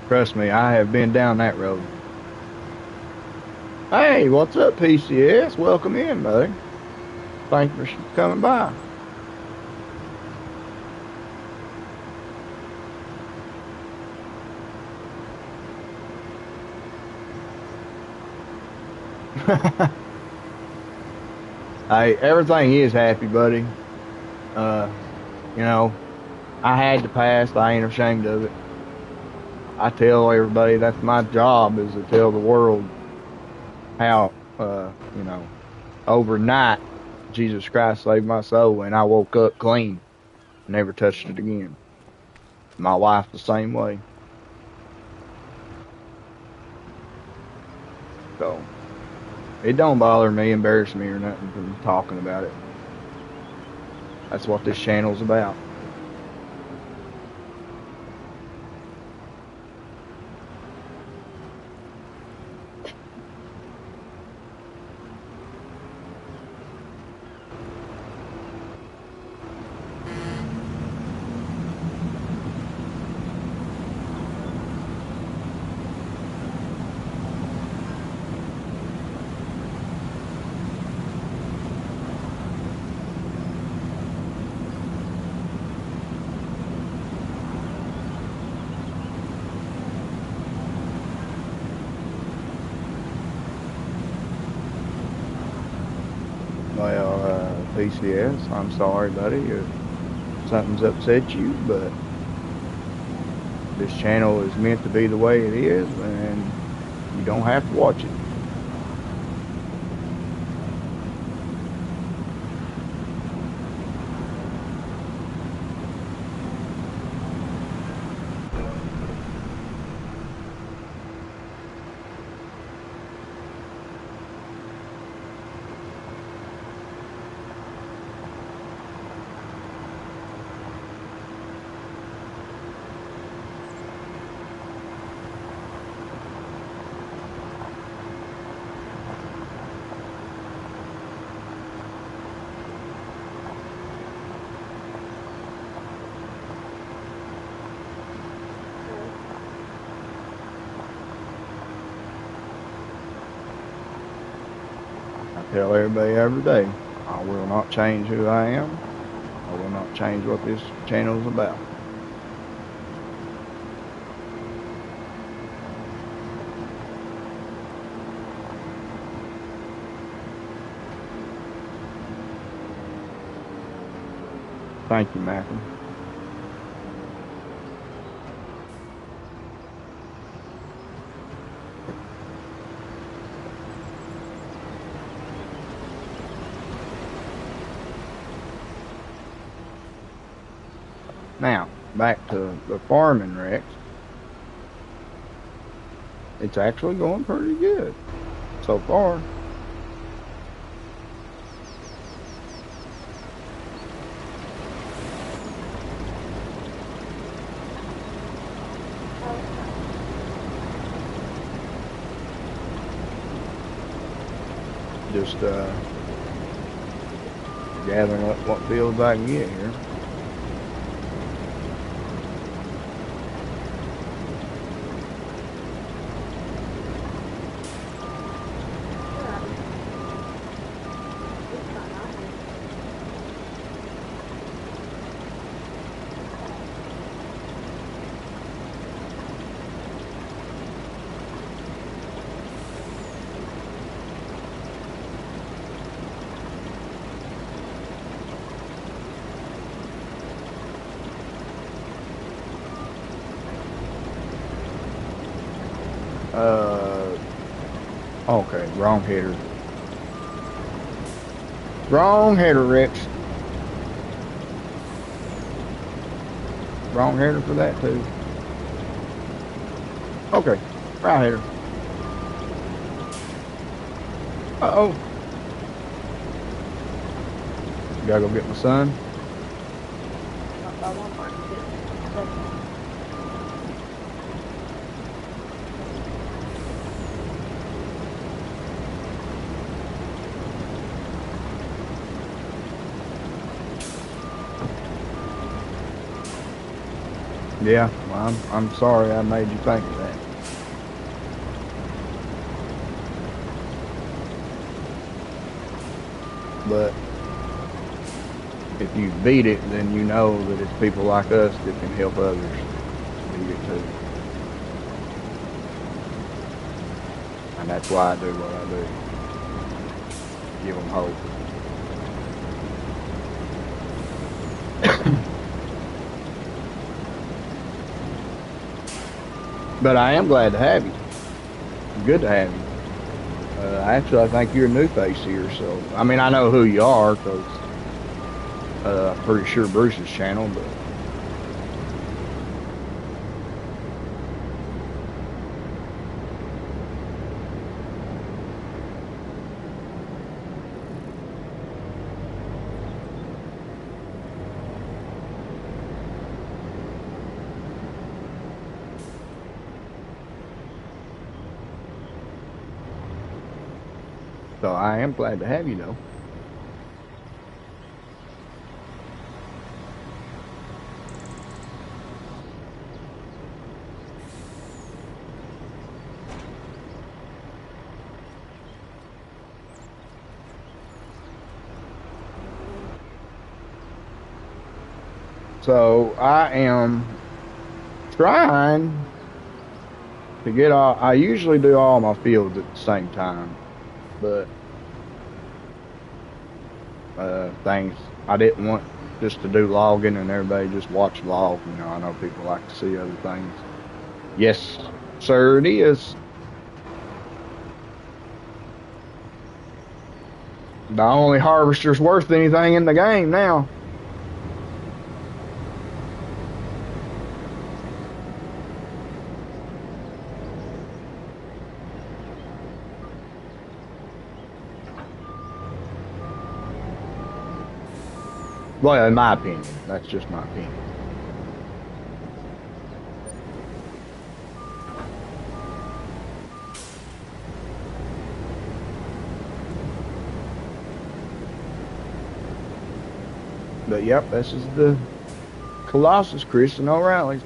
A: Trust me, I have been down that road. Hey, what's up, PCS? Welcome in, buddy. Thank you for coming by. Hey, everything is happy, buddy. You know, I had the past. I ain't ashamed of it. I tell everybody that's my job, is to tell the world how, you know, overnight Jesus Christ saved my soul, and I woke up clean, never touched it again. My wife the same way. So it don't bother me, embarrass me, or nothing from talking about it. That's what this channel's about. Well, PCS, I'm sorry, buddy, if something's upset you, but this channel is meant to be the way it is, and you don't have to watch it. I tell everybody every day, I will not change who I am. I will not change what this channel is about. Thank you, Malcolm. Now, back to the farming, Rex. It's actually going pretty good so far. Just gathering up what fields I can get here. Okay, wrong header. Wrong header, Rex. Wrong header for that too. Okay, right header. Uh-oh. Gotta go get my son. Yeah, well, I'm sorry I made you think of that. But if you beat it, then you know that it's people like us that can help others beat it too. And that's why I do what I do. Give them hope. But I am glad to have you. Good to have you. Actually, I think you're a new face here, so I mean I know who you are because I'm pretty sure Bruce's channel, but so I am glad to have you though. So I am trying to get all. I usually do all my fields at the same time, but things. I didn't want just to do logging and everybody just watch log. You know, I know people like to see other things. Yes, sir, it is. The only harvester's worth anything in the game now. Well, in my opinion, that's just my opinion. But yep, this is the Colossus, Christian O'Reilly.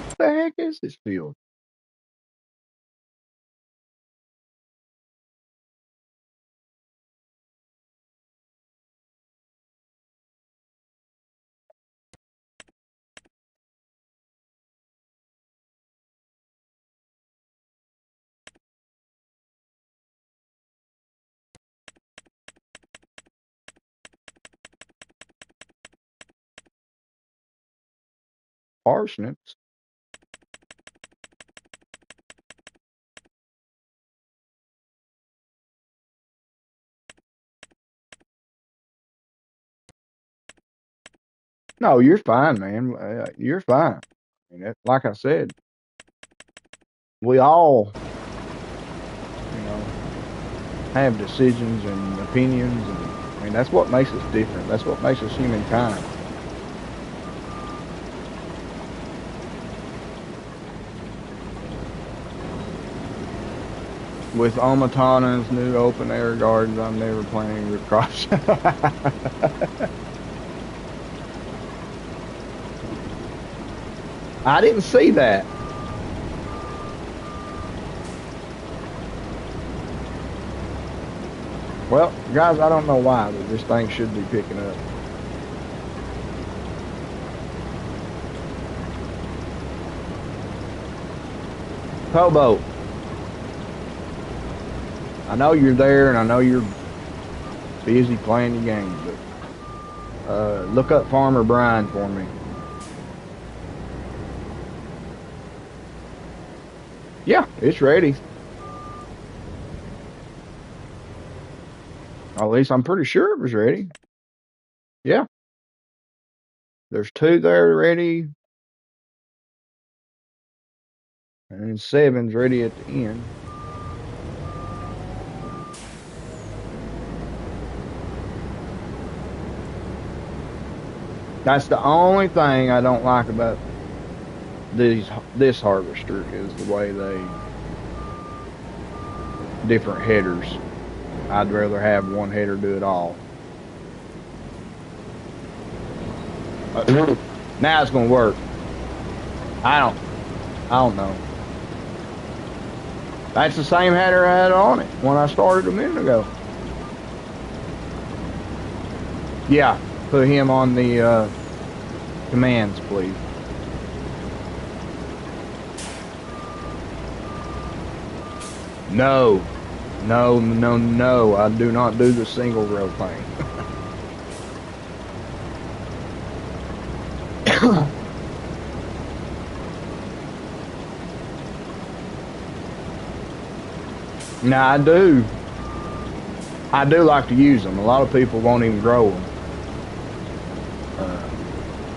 A: What the heck is this field? Parsnips. No, you're fine, man. You're fine. I mean, like I said, we all, you know, have decisions and opinions, and I mean that's what makes us different. That's what makes us humankind. With Omatana's new open air gardens, I'm never planting root crops. I didn't see that. Well, guys, I don't know why, but this thing should be picking up. Towboat. I know you're there, and I know you're busy playing your game, but look up Farmer Brian for me. Yeah, it's ready. At least I'm pretty sure it was ready. Yeah, there's 2 there ready, and 7's ready at the end. That's the only thing I don't like about this harvester is the way they different headers. I'd rather have one header do it all. Now it's gonna work. I don't know. That's the same header I had on it when I started a minute ago. Yeah, put him on the commands, please. No, no, no, no. I do not do the single row thing. Now I do. I do like to use them. A lot of people won't even grow them.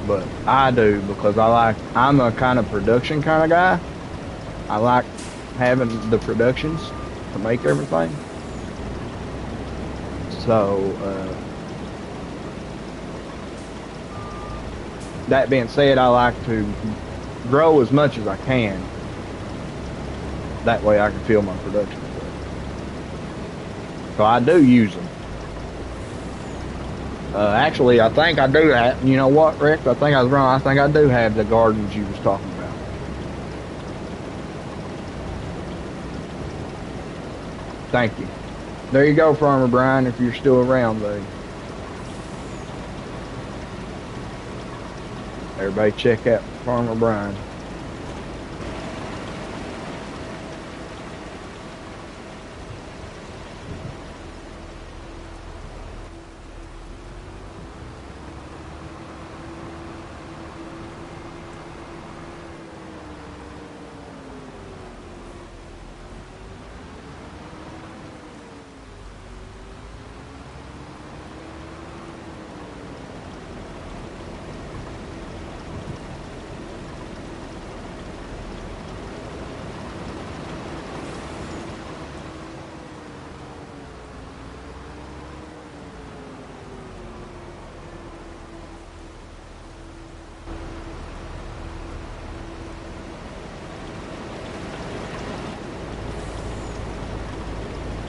A: But I do because I'm a kind of production kind of guy. I like having the productions to make everything. So, that being said, I like to grow as much as I can. That way I can fill my production. So I do use them. Actually, I think I do have, you know what, Rex? I think I was wrong. I think I do have the gardens you was talking about. Thank you. There you go, Farmer Brian, if you're still around, buddy. Everybody check out Farmer Brian.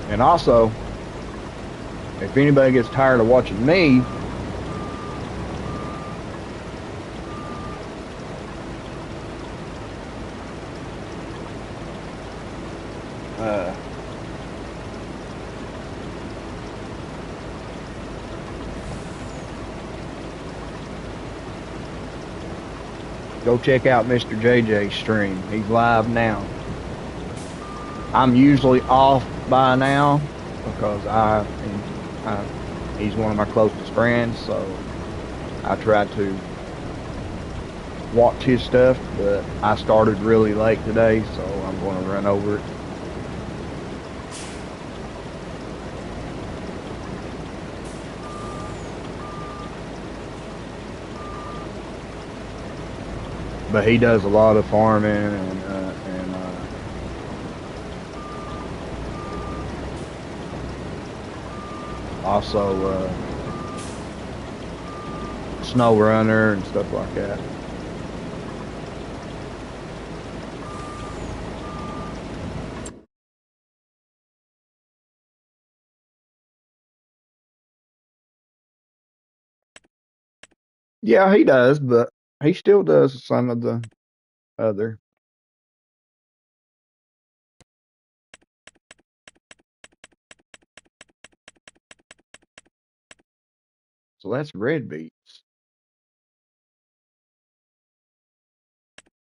A: And also, if anybody gets tired of watching me, go check out Mr. JJ's stream. He's live now. I'm usually off by now because he's one of my closest friends, so I try to watch his stuff, but I started really late today, so I'm going to run over it. But he does a lot of farming and also snow runner and stuff like that. Yeah, he does, but he still does some of the other. So that's red beets.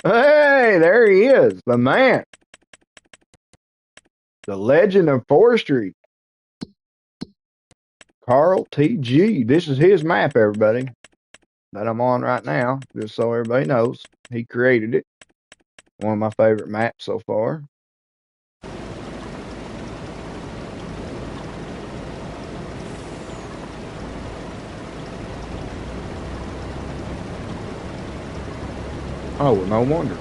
A: Hey, there he is, the man, the legend of forestry, Carl T.G. This is his map, everybody, that I'm on right now, just so everybody knows. He created it. One of my favorite maps so far. Oh, well, no wonder.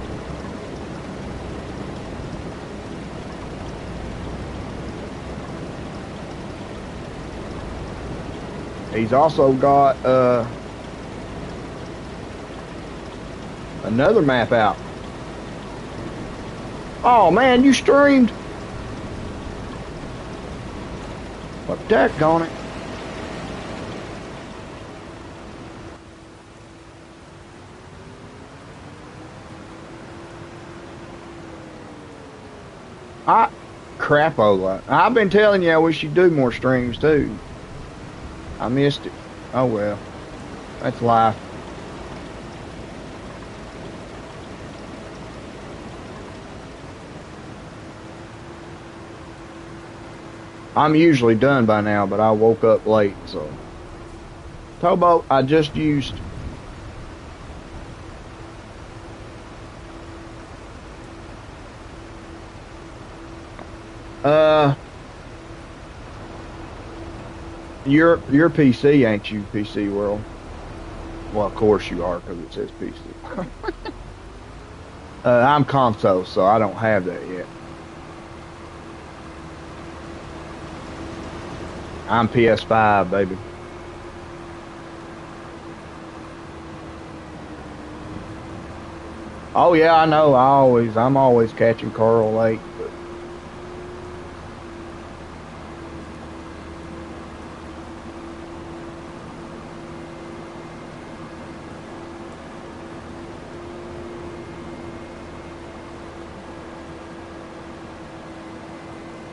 A: He's also got another map out. Oh man, you streamed. What the heck on it? Crapola. I've been telling you I wish you'd do more streams too. I missed it. Oh well. That's life. I'm usually done by now, but I woke up late, so. Towboat, I just used. Your PC, ain't you, PC World? Well, of course you are, because it says PC. I'm console, so I don't have that yet. I'm PS5, baby. Oh yeah, I know. I'm always catching Carl late. But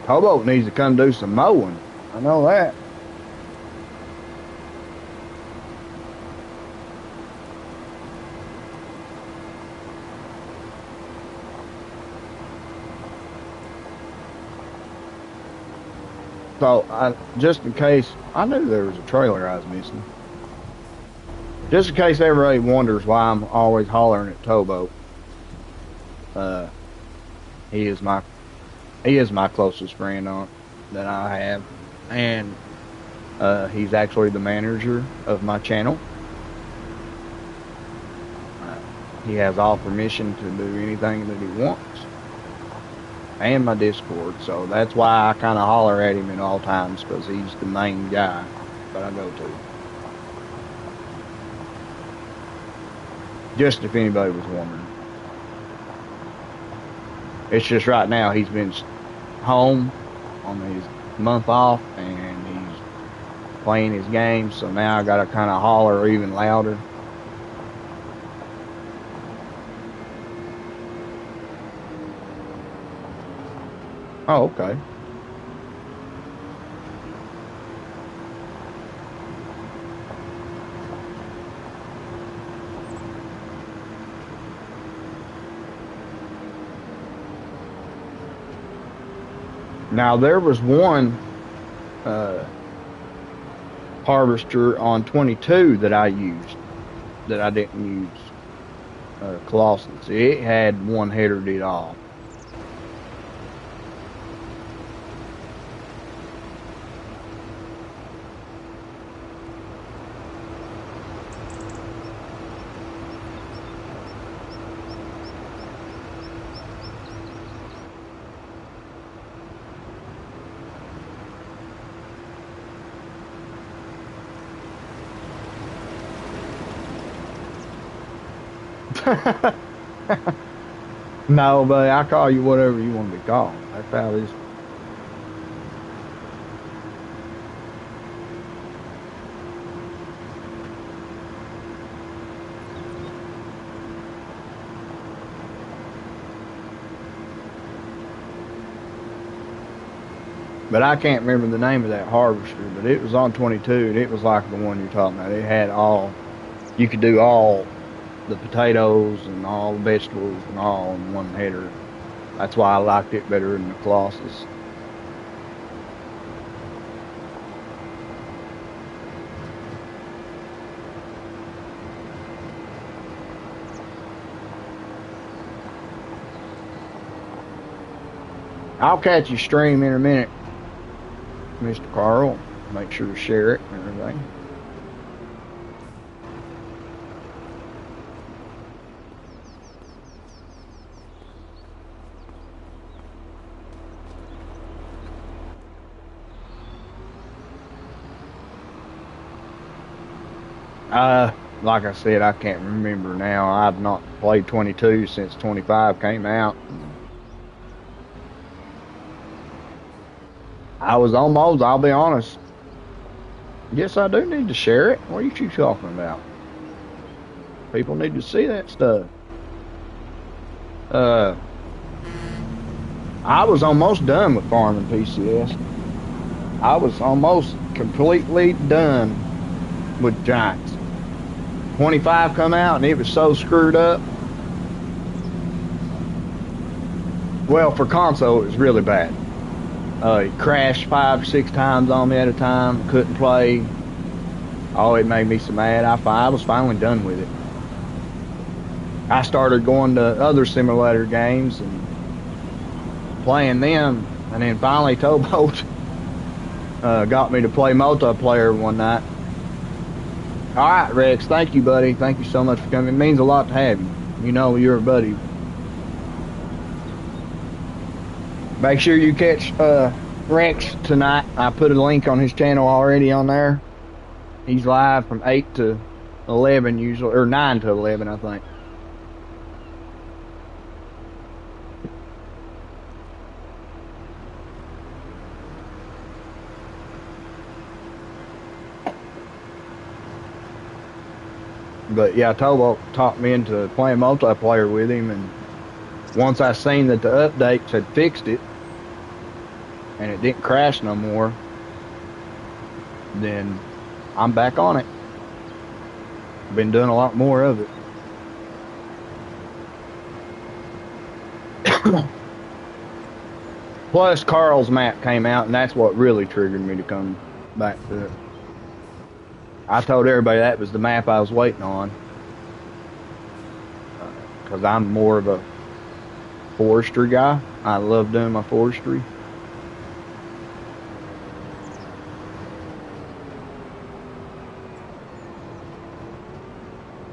A: Towboat needs to come do some mowing. I know that. So, just in case, I knew there was a trailer I was missing. Just in case everybody wonders why I'm always hollering at Towboat. Uh, he is my closest friend that I have, and he's actually the manager of my channel. He has all permission to do anything that he wants. And my Discord, so that's why I kind of holler at him at all times, because he's the main guy that I go to. Just if anybody was wondering. It's just right now he's been home on month off, and he's playing his game. So now I got to kind of holler even louder. Oh, okay. Now there was one uh, harvester on 22 that I used that I didn't use Colossus. It had one header did all. No, but I call you whatever you want to be called. That's how this. But I can't remember the name of that harvester, but it was on 22, and it was like the one you're talking about. It had all, you could do all the potatoes and all the vegetables and all in one header. That's why I liked it better than the Colossus. I'll catch you stream in a minute, Mr. Carl. Make sure to share it and everything. Like I said, I can't remember now. I've not played 22 since 25 came out. I was almost, I'll be honest. Yes, I do need to share it. What are you talking about? People need to see that stuff. Uh, I was almost done with farming PCS. I was almost completely done with Giants. 25 come out and it was so screwed up. Well, for console, it was really bad. It crashed 5 or 6 times on me at a time. Couldn't play. Oh, it made me so mad. I was finally done with it. I started going to other simulator games and playing them, and then finally Towboat got me to play multiplayer one night. All right, Rex. Thank you, buddy. Thank you so much for coming. It means a lot to have you. You know you're a buddy. Make sure you catch Rex tonight. I put a link on his channel already on there. He's live from 8 to 11 usually, or 9 to 11, I think. But yeah, Tobo taught me into playing multiplayer with him, and once I seen that the updates had fixed it, and it didn't crash no more, then I'm back on it. I've been doing a lot more of it. Plus, Carl's map came out, and that's what really triggered me to come back to it. I told everybody that was the map I was waiting on, because I'm more of a forestry guy. I love doing my forestry.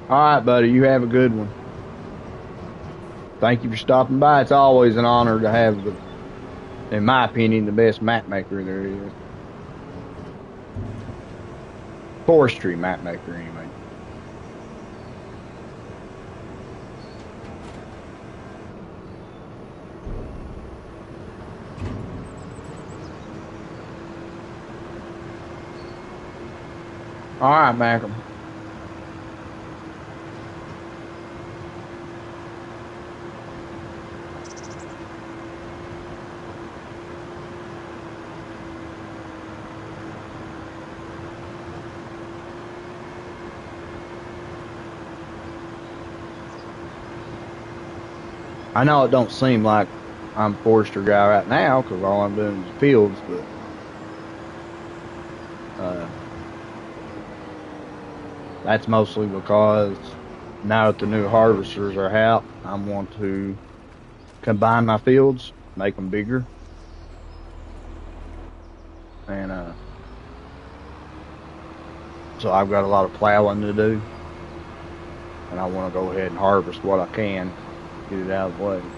A: All right, buddy, you have a good one. Thank you for stopping by. It's always an honor to have, in my opinion, the best map maker there is. Forestry map maker, anyway. All right, Malcolm. I know it don't seem like I'm a forester guy right now because all I'm doing is fields, but uh, that's mostly because now that the new harvesters are out, I want to combine my fields, make them bigger, and so I've got a lot of plowing to do, and I want to go ahead and harvest what I can, get it out of the way.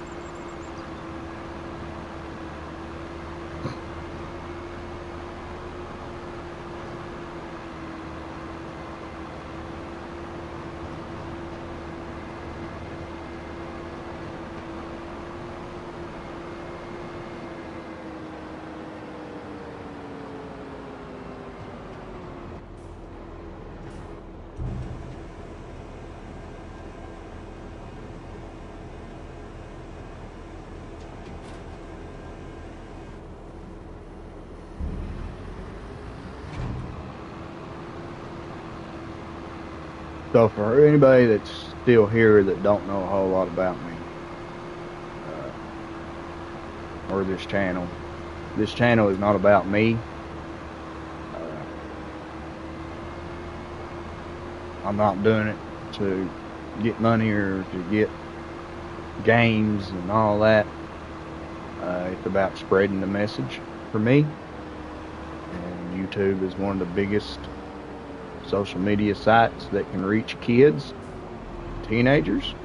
A: So for anybody that's still here that don't know a whole lot about me uh, or this channel is not about me. Uh, I'm not doing it to get money or to get games and all that. It's about spreading the message for me. And YouTube is one of the biggest social media sites that can reach kids, teenagers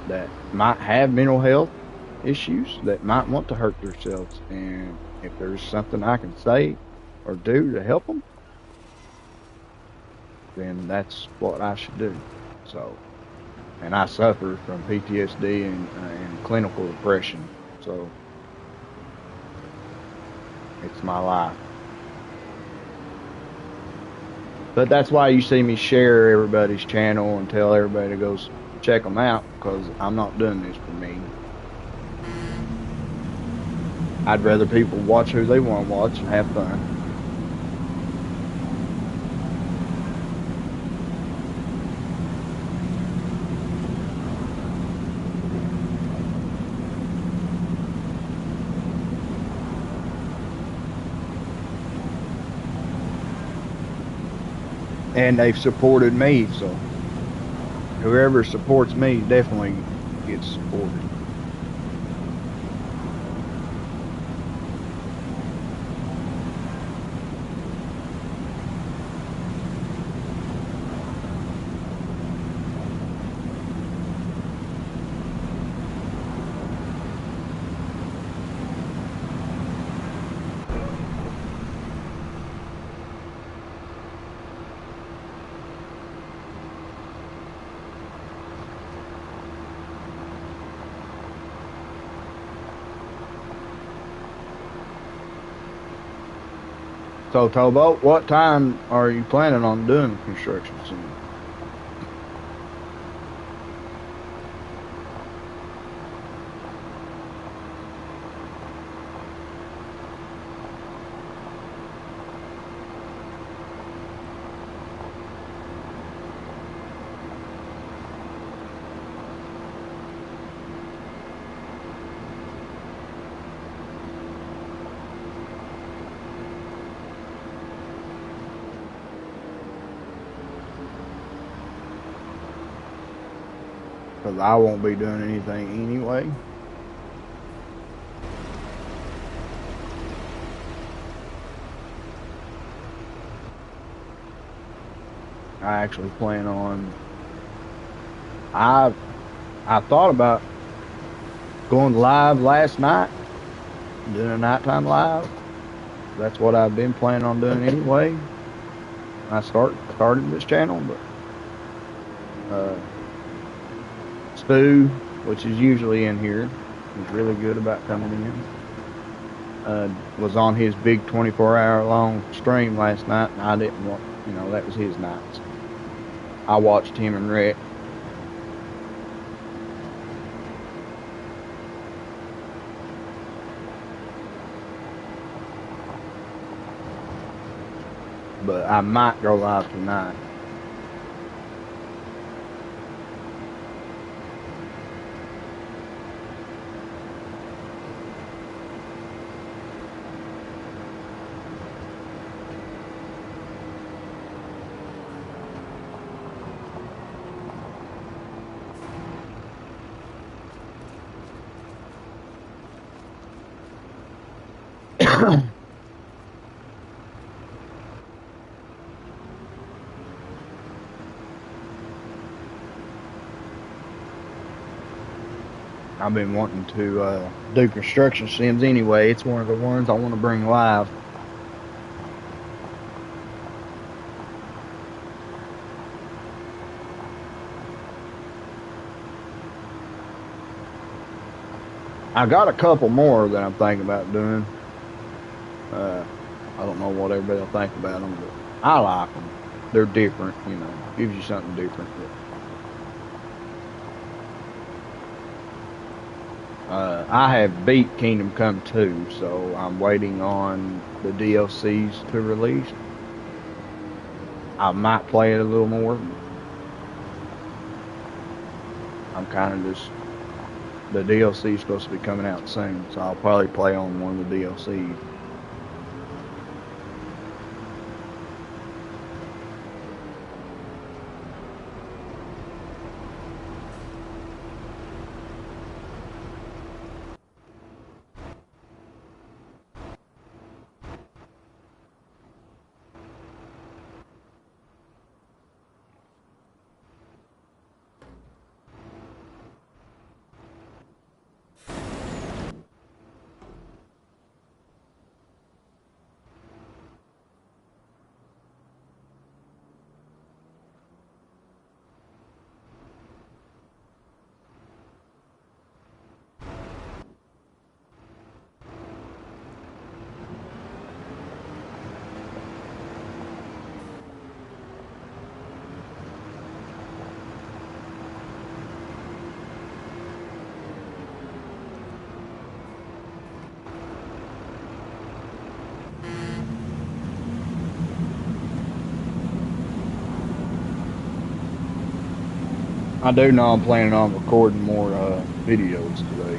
A: that might have mental health issues, that might want to hurt themselves. And if there's something I can say or do to help them, then that's what I should do. So, and I suffer from PTSD and clinical depression. So it's my life. But that's why you see me share everybody's channel and tell everybody to go check them out, because I'm not doing this for me. I'd rather people watch who they want to watch and have fun. And they've supported me, so whoever supports me definitely gets supported. So, Tobo, what time are you planning on doing the construction soon? Because I won't be doing anything anyway. I actually plan on. I I thought about going live last night, doing a nighttime live. That's what I've been planning on doing anyway. I started this channel, but uh, Spoo, which is usually in here, is really good about coming in. was on his big 24-hour long stream last night, and I didn't want, that was his night. So I watched him and Rhett. But I might go live tonight. I've been wanting to do construction sims anyway. It's one of the ones I want to bring live. I got a couple more that I'm thinking about doing. I don't know what everybody will think about them, but I like them. They're different, gives you something different. I have beat Kingdom Come 2, so I'm waiting on the DLCs to release. I might play it a little more. I'm kind of just, the DLC is supposed to be coming out soon, so I'll probably play on one of the DLCs. I do know I'm planning on recording more videos today.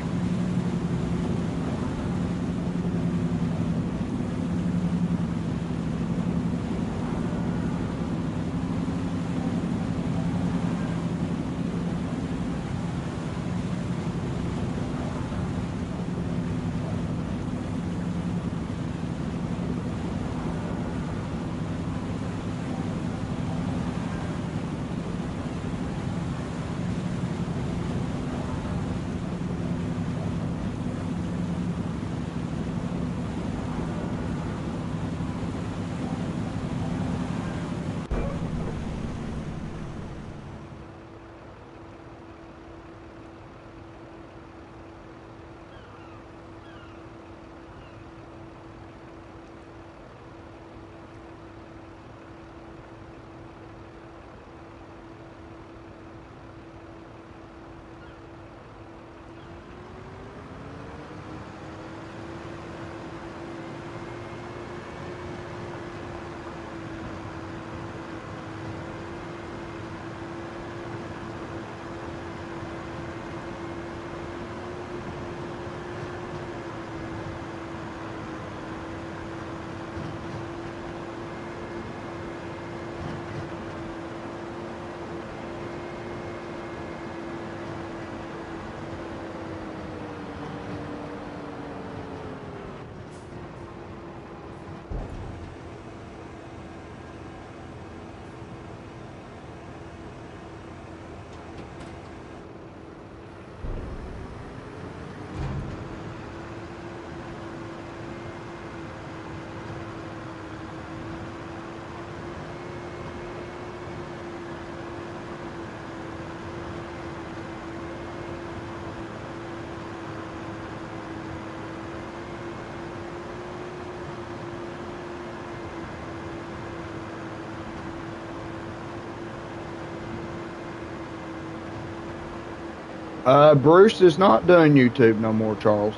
A: Bruce is not doing YouTube no more, Charles.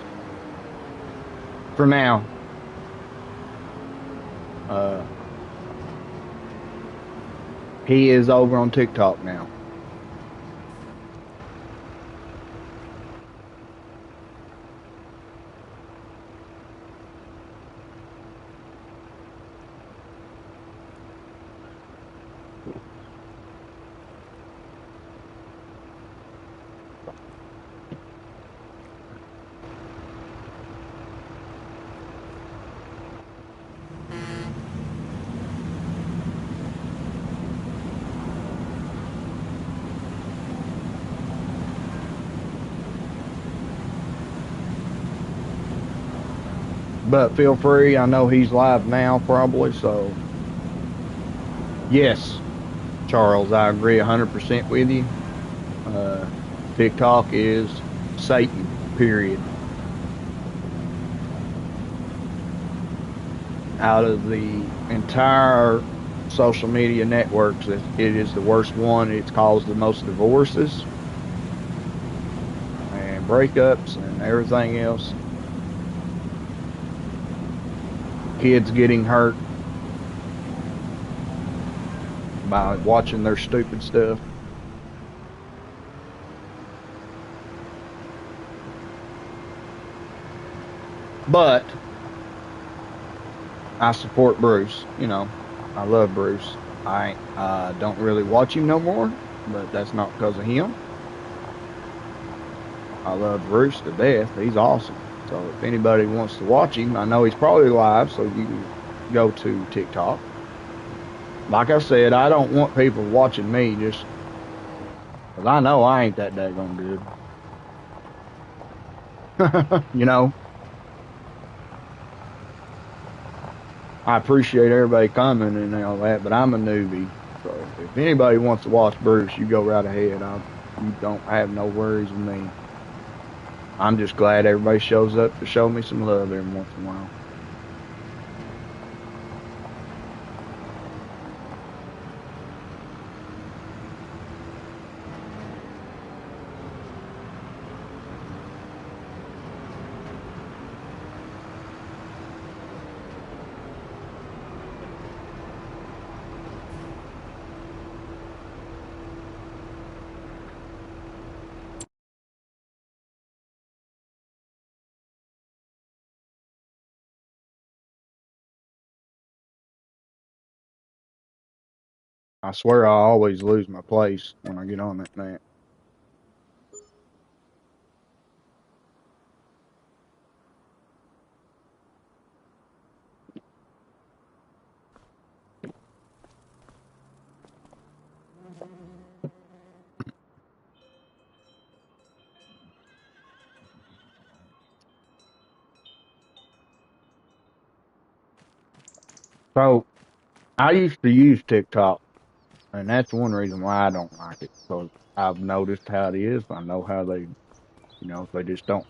A: For now. Uh, he is over on TikTok now. But feel free. I know he's live now, probably. So, yes, Charles, I agree 100% with you. Uh, TikTok is Satan, period. Out of the entire social media networks, it is the worst one. It's caused the most divorces and breakups and everything else. Kids getting hurt by watching their stupid stuff. But I support Bruce. You know, I love Bruce. I don't really watch him no more, but that's not because of him. I love Bruce to death. He's awesome. So if anybody wants to watch him, I know he's probably live, so you can go to TikTok. Like I said, I don't want people watching me just because I know I ain't that daggone good. You know, I appreciate everybody coming and all that, but I'm a newbie. So if anybody wants to watch Bruce, you go right ahead. You don't have no worries with me. I'm just glad everybody shows up to show me some love every once in a while. I swear I always lose my place when I get on that net. So I used to use TikTok, and that's one reason why I don't like it. Because I've noticed how it is. I know how they just don't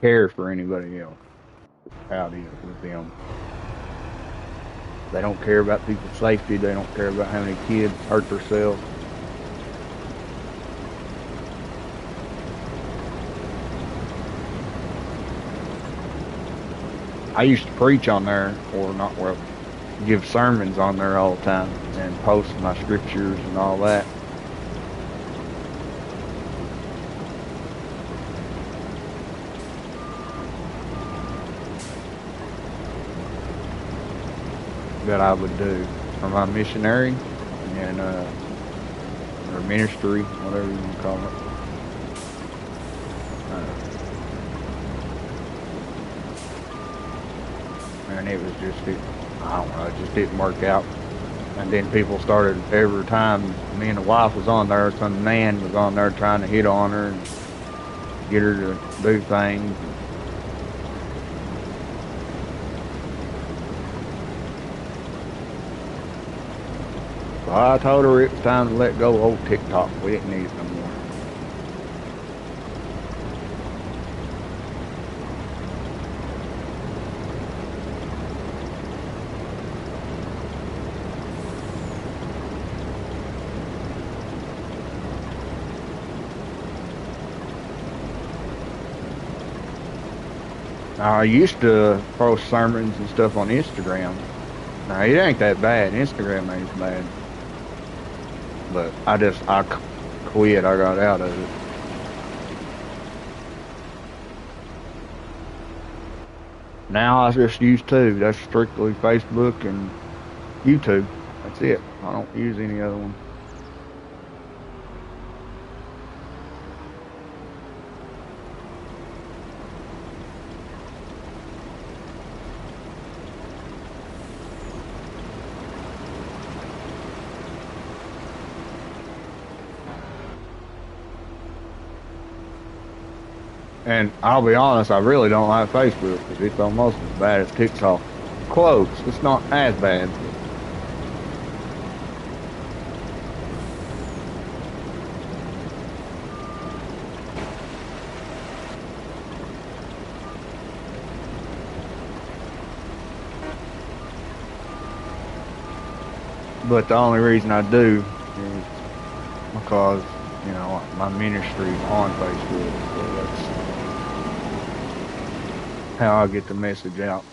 A: care for anybody else. How it is with them. They don't care about people's safety. They don't care about how many kids hurt themselves. I used to preach on there, or not, well, give sermons on there all the time and post my scriptures and all that. That I would do for my missionary and or ministry, whatever you want to call it. Uh, and it was I don't know, it just didn't work out. And then people started every time me and the wife was on there, some man was on there trying to hit on her and get her to do things. And so I told her it was time to let go of old TikTok. We didn't need it no more. I used to post sermons and stuff on Instagram. Now it ain't that bad. Instagram ain't as bad, but I quit. I got out of it. Now I just use two. That's strictly Facebook and YouTube. That's it. I don't use any other one. And I'll be honest, I really don't like Facebook because it's almost as bad as TikTok. Close. It's not as bad, but the only reason I do is because, my ministry is on Facebook. So that's how I get the message out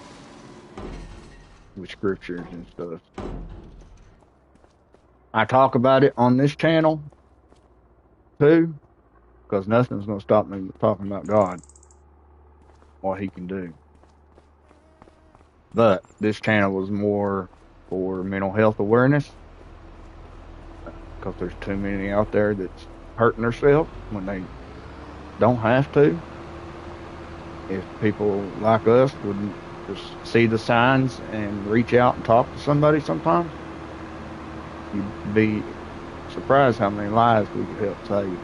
A: with scriptures and stuff. I talk about it on this channel too, because nothing's going to stop me from talking about God, what He can do. But this channel was more for mental health awareness because there's too many out there that's hurting themselves when they don't have to. If people like us would just see the signs and reach out and talk to somebody sometimes, you'd be surprised how many lives we could help save.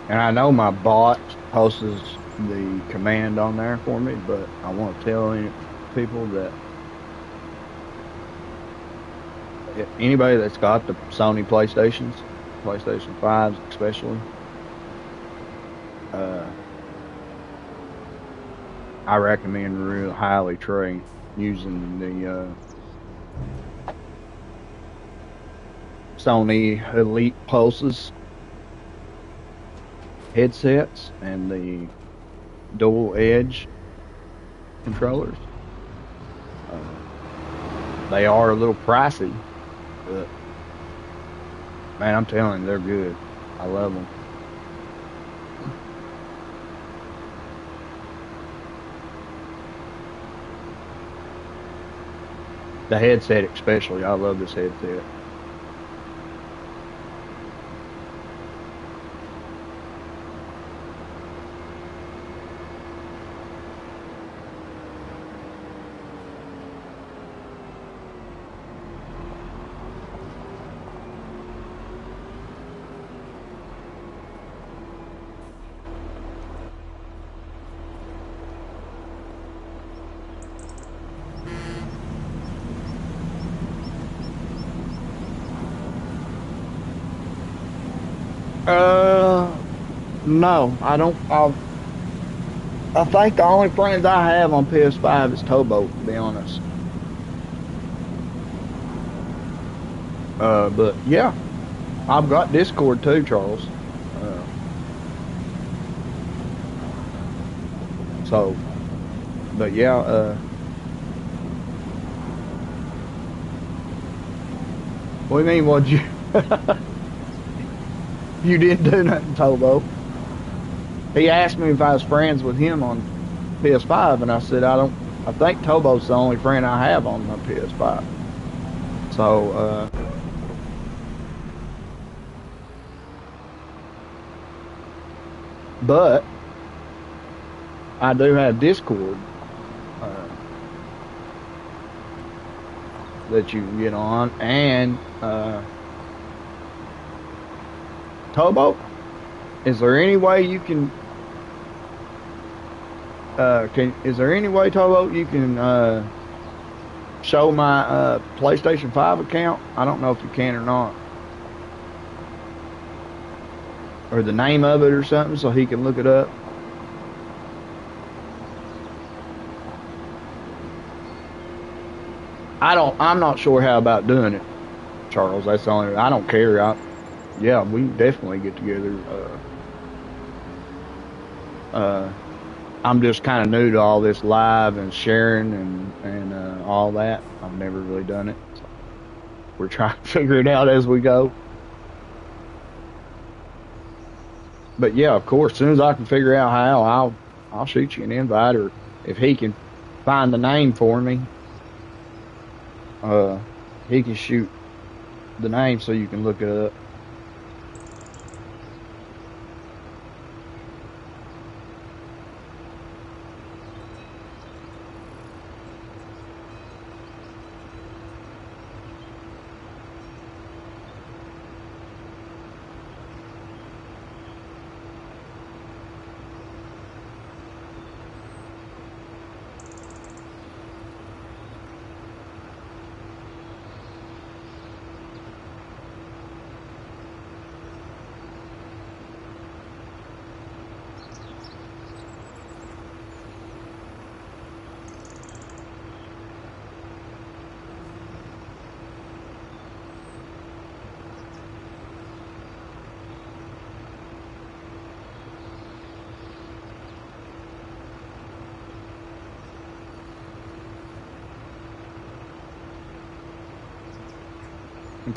A: And I know my bot posts the command on there for me, but I want to tell people that anybody that's got the Sony PlayStations, PlayStation 5s especially, uh, I recommend real highly Trey using the Sony Elite Pulses headsets and the dual edge controllers. Uh, they are a little pricey, but man, I'm telling you, they're good. I love them. The headset, especially, I love this headset.
C: No, I don't. I think the only friends I have on PS5 is Towboat, to be honest. But yeah, I've got Discord too, Charles. Uh, so, but yeah, what do you mean? What you you didn't do nothing, Towboat? He asked me if I was friends with him on PS5, and I said I don't. I think Towboat's the only friend I have on my PS5. So, but I do have Discord uh, that you can get on, and Towboat. Is there any way you can? Is there any way, Towboat, you can show my PlayStation 5 account? I don't know if you can or not, or the name of it or something, so he can look it up. I'm not sure how about doing it, Charles. That's the only. I don't care. Yeah, we can definitely get together. Uh, I'm just kind of new to all this live and sharing and all that. I've never really done it. So we're trying to figure it out as we go. But yeah, of course, as soon as I can figure out how, I'll shoot you an invite, or if he can find the name for me, uh, he can shoot the name so you can look it up.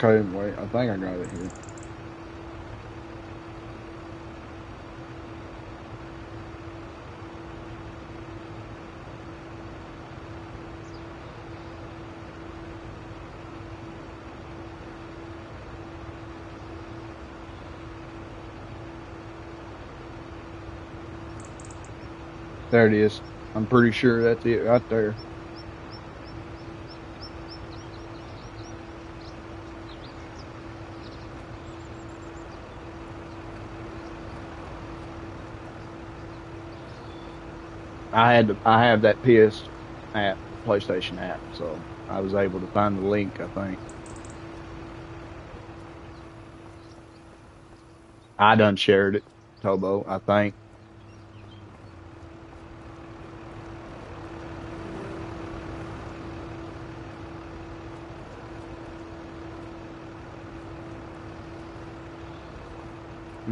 C: Okay, wait, I think I got it here. There it is. I'm pretty sure that's it right there. I have that PS app, PlayStation app, so I was able to find the link, I think. I done shared it, Tobo, I think.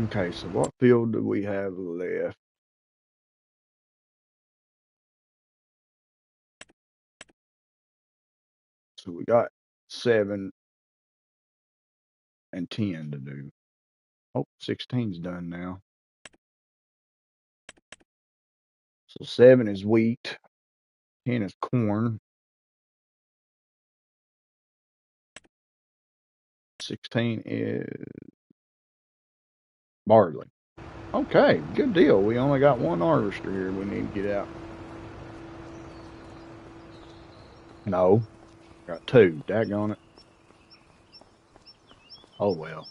C: Okay, so what field do we have left? So we got 7 and 10 to do. Oh, 16's done now. So 7 is wheat, 10 is corn, 16 is barley. Okay, good deal. We only got one harvester here we need to get out. No, got two. Daggone it. Oh well.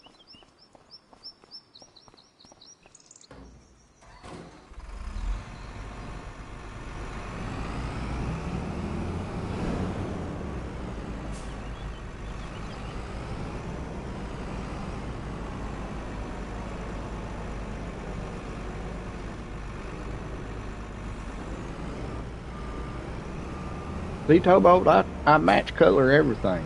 C: See, Towboat, I match color everything.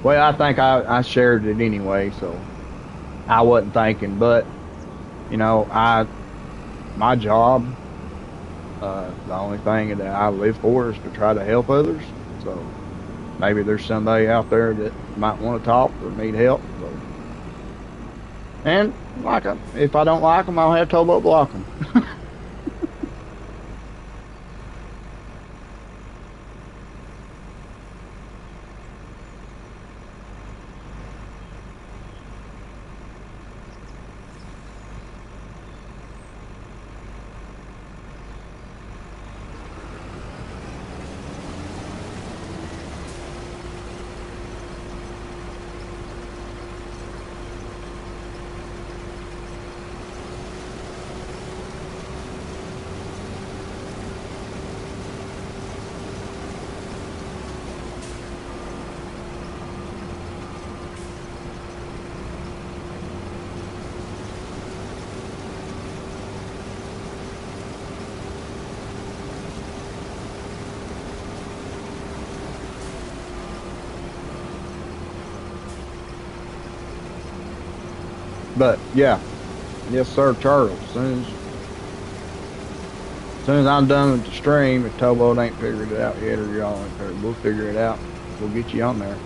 C: Well, I think I shared it anyway, so I wasn't thinking. But you know, my job, the only thing that I live for is to try to help others. So maybe there's somebody out there that might want to talk or need help. So, and like 'em. If I don't like them, I'll have Towboat block them. But yeah, yes sir, Charles. As soon as I'm done with the stream, if Towboat ain't figured it out yet or y'all ain't figured, we'll figure it out. We'll get you on there.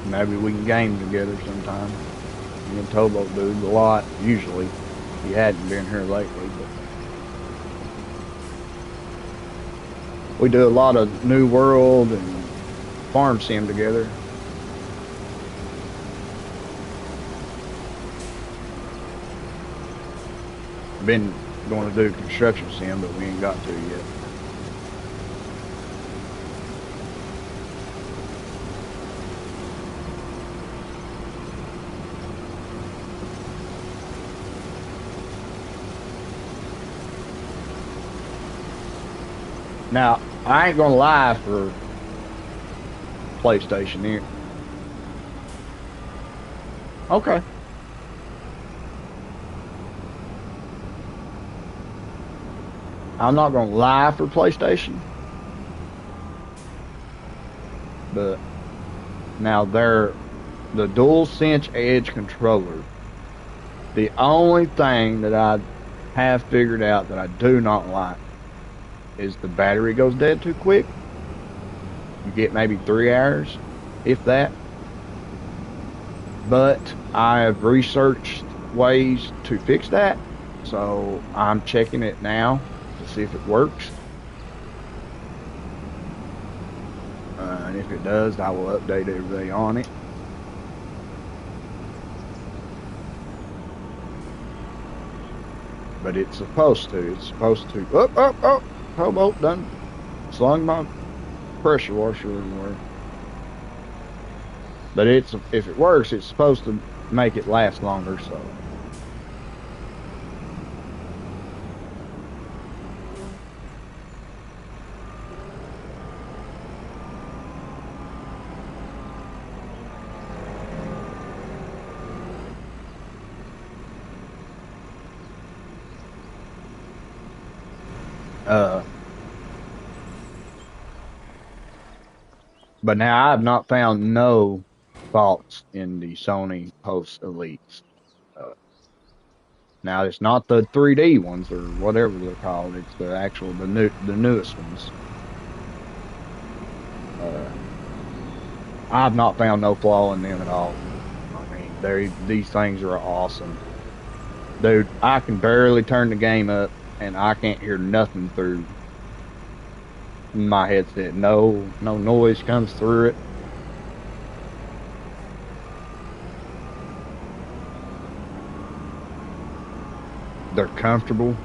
C: Maybe we can game together sometime. Me and Towboat do a lot, usually. He hadn't been here lately, but we do a lot of New World and Farm Sim together. Been going to do Construction Sim, but we ain't got to yet. Now, I ain't gonna lie for PlayStation here. Okay. I'm not gonna lie for PlayStation, but now the DualSense Edge controller. The only thing that I have figured out that I do not like is the battery goes dead too quick. You get maybe 3 hours, if that. But I have researched ways to fix that, so I'm checking it now to see if it works. And if it does, I will update everything on it. But it's supposed to. It's supposed to. Oh! Towboat done slung my pressure washer everywhere. But if it works, it's supposed to make it last longer. So. But now I have not found no faults in the Sony Post Elites. Uh, Now it's not the 3D ones or whatever they're called. It's the newest ones. Uh, I've not found no flaw in them at all. I mean, these things are awesome, dude. I can barely turn the game up, and I can't hear nothing through my headset. No noise comes through it. They're comfortable.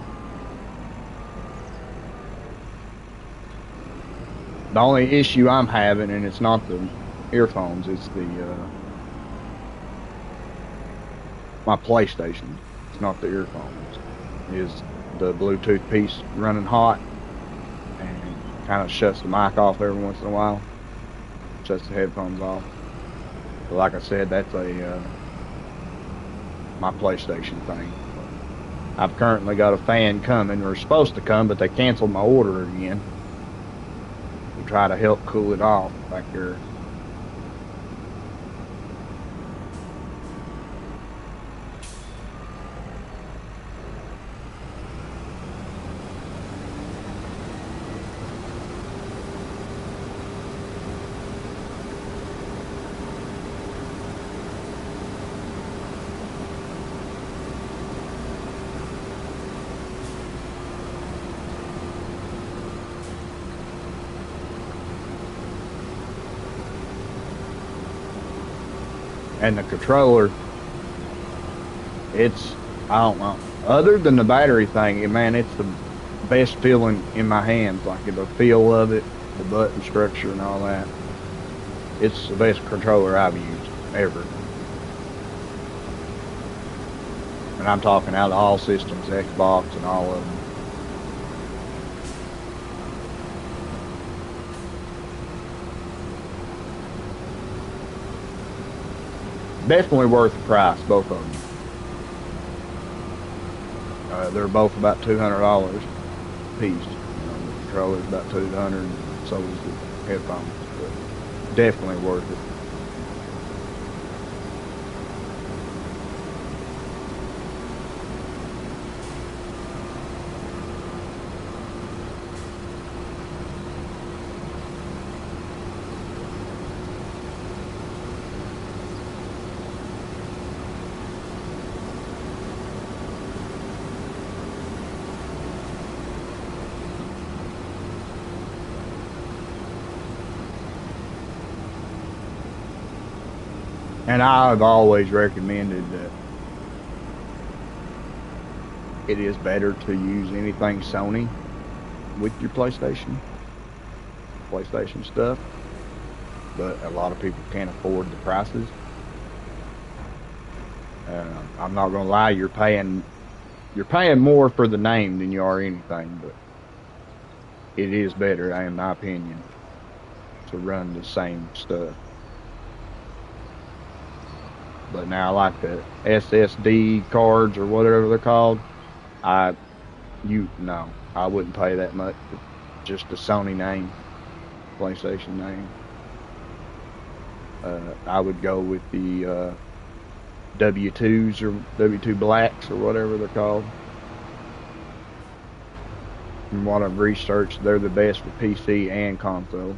C: The only issue I'm having, and it's not the earphones, it's the my PlayStation. It's not the earphones. Is the Bluetooth piece running hot? kind of shuts the mic off every once in a while. Shuts the headphones off. But like I said, that's a my PlayStation thing. I've currently got a fan coming, or supposed to come, but they canceled my order again. To try to help cool it off back there. And the controller, it's, I don't know, other than the battery thing, man, it's the best feeling in my hands. Like the feel of it, the button structure and all that. It's the best controller I've used ever. And I'm talking out of all systems, Xbox and all of them. Definitely worth the price, both of them. They're both about $200 a piece. The controller's about $200, and so is the headphones. But definitely worth it. And I've always recommended that it is better to use anything Sony with your PlayStation stuff, but a lot of people can't afford the prices. I'm not gonna lie, you're paying more for the name than you are anything, but it is better, in my opinion, to run the same stuff. But now, like the SSD cards or whatever they're called, I wouldn't pay that much for just the Sony name, PlayStation name. I would go with the W2s or W2 Blacks or whatever they're called. From what I've researched, they're the best for PC and console.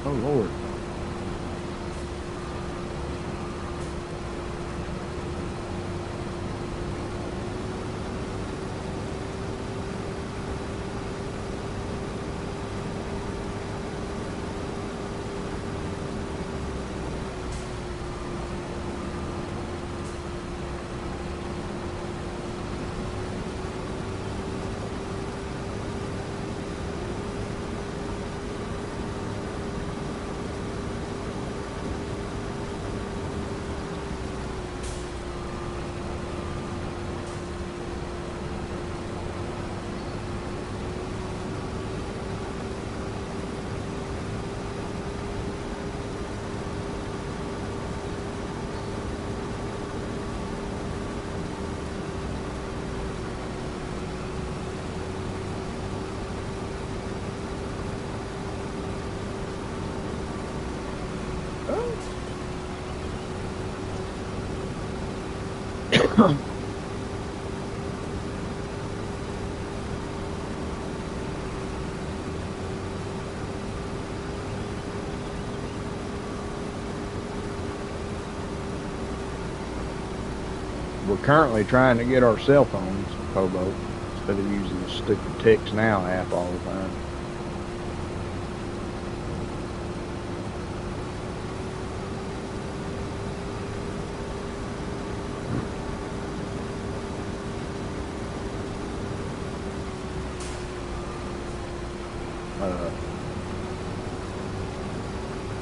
C: Oh Lord. We're currently trying to get our cell phones, Kobo, instead of using the stupid Text Now app all the time.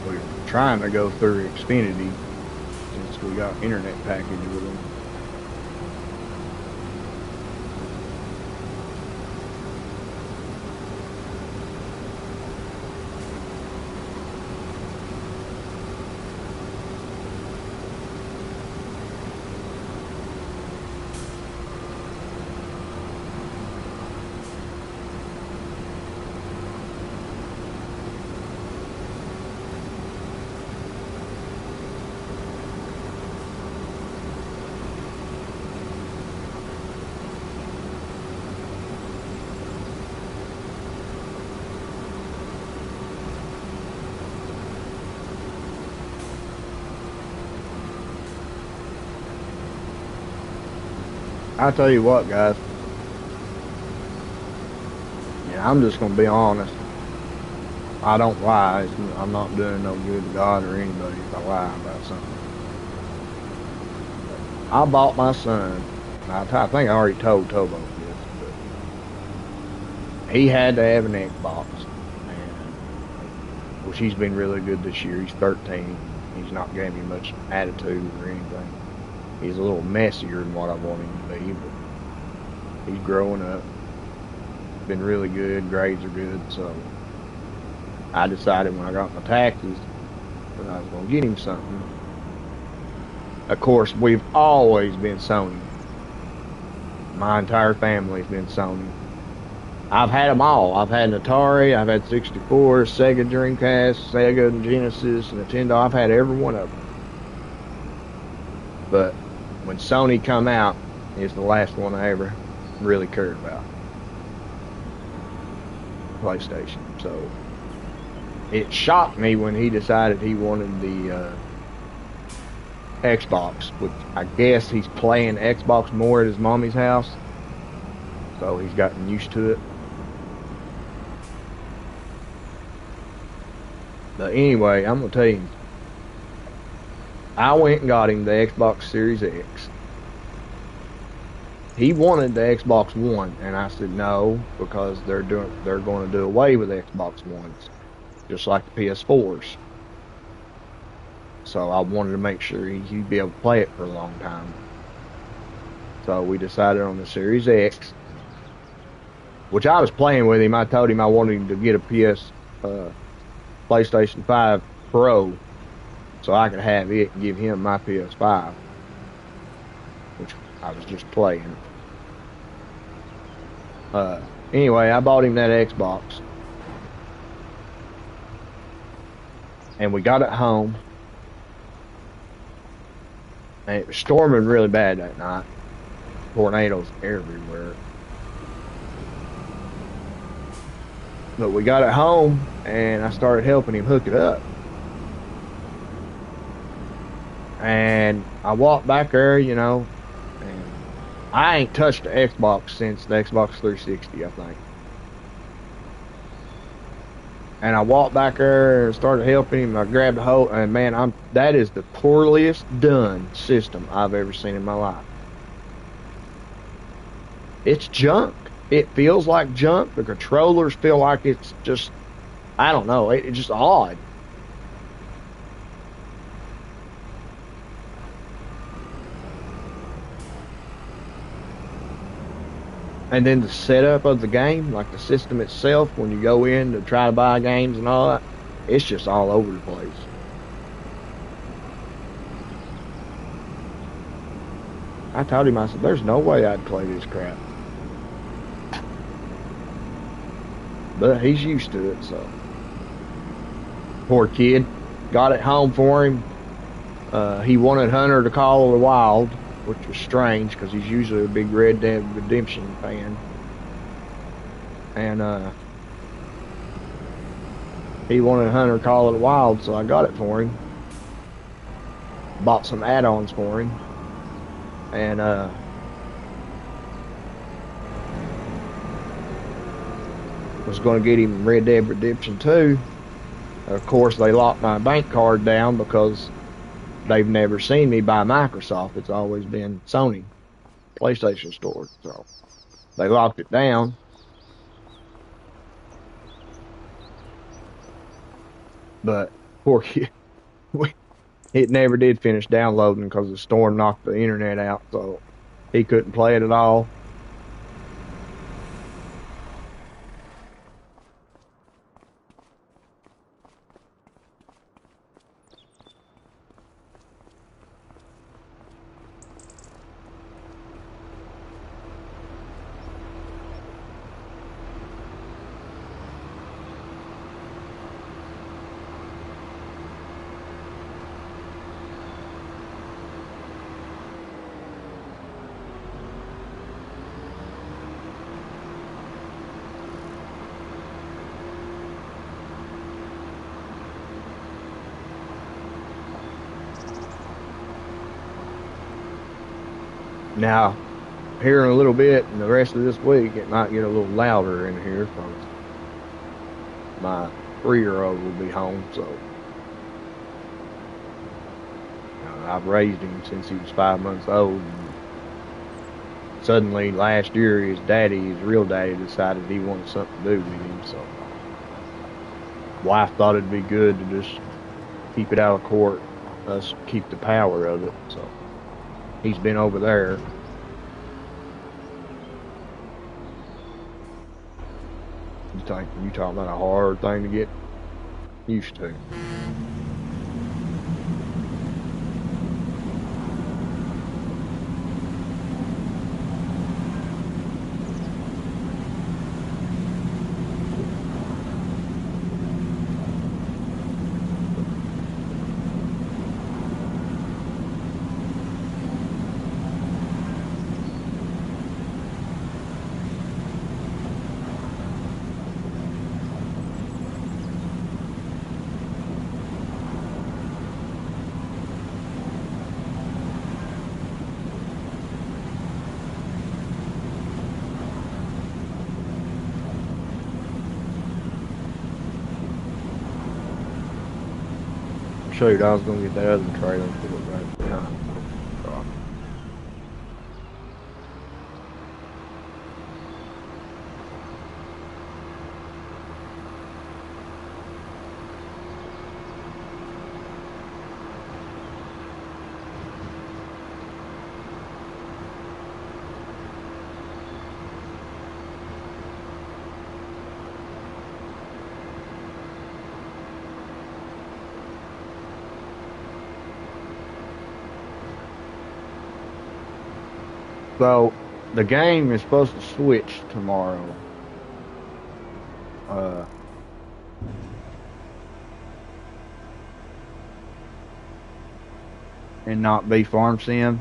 C: We're trying to go through Xfinity since we got internet package with them. I tell you what, guys. Yeah, I'm just gonna be honest. I don't lie. I'm not doing no good to God or anybody if I lie about something. I bought my son. I think I already told Tobo this, but he had to have an Xbox, and which he's been really good this year. He's 13. He's not giving me much attitude or anything. He's a little messier than what I want him to be, but he's growing up. Been really good. Grades are good, so I decided when I got my taxes that I was going to get him something. Of course, we've always been Sony. My entire family's been Sony. I've had them all. I've had an Atari, I've had 64, Sega Dreamcast, Sega Genesis, Nintendo. I've had every one of them. But when Sony come out, it's the last one I ever really cared about. PlayStation. So it shocked me when he decided he wanted the Xbox, which I guess he's playing Xbox more at his mommy's house, so he's gotten used to it. But anyway, I'm gonna tell you, I went and got him the Xbox Series X. He wanted the Xbox One, and I said no, because they're going to do away with Xbox Ones, just like the PS4s. So I wanted to make sure he'd be able to play it for a long time. So we decided on the Series X, which I was playing with him. I told him I wanted him to get a PlayStation 5 Pro, so I could have it and give him my PS5, which I was just playing. Anyway, I bought him that Xbox, and we got it home, and it was storming really bad that night. Tornadoes everywhere. But we got it home, and I started helping him hook it up. And I walked back there, and I ain't touched the Xbox since the Xbox 360, I think. And I walked back there and started helping him. I grabbed a hold, and man, that is the poorest done system I've ever seen in my life. It's junk. It feels like junk. The controllers feel like it's just, I don't know, it's just odd. And then the setup of the game, like the system itself, when you go in to try to buy games and all that, it's just all over the place. I told him, I said, there's no way I'd play this crap. But he's used to it, so. Poor kid. Got it home for him. He wanted Hunter to Call of the Wild,
A: which was strange because he's usually a big Red Dead Redemption fan. And he wanted Hunter Call of the Wild, so I got it for him. Bought some add-ons for him, and was going to get him Red Dead Redemption 2. Of course, they locked my bank card down because they've never seen me buy Microsoft. It's always been Sony PlayStation Store. So they locked it down. But poor kid, it never did finish downloading because the storm knocked the internet out. So he couldn't play it at all. Now, here in a little bit, and the rest of this week, it might get a little louder in here because my 3-year-old will be home. So I've raised him since he was 5 months old. And suddenly, last year, his real daddy, decided he wanted something to do with him. So, wife thought it'd be good to just keep it out of court, us keep the power of it. So, he's been over there. You talking about a hard thing to get used to. Show you, I was gonna get that other trailer and put it right behind. So, the game is supposed to switch tomorrow. And not be Farm Sim,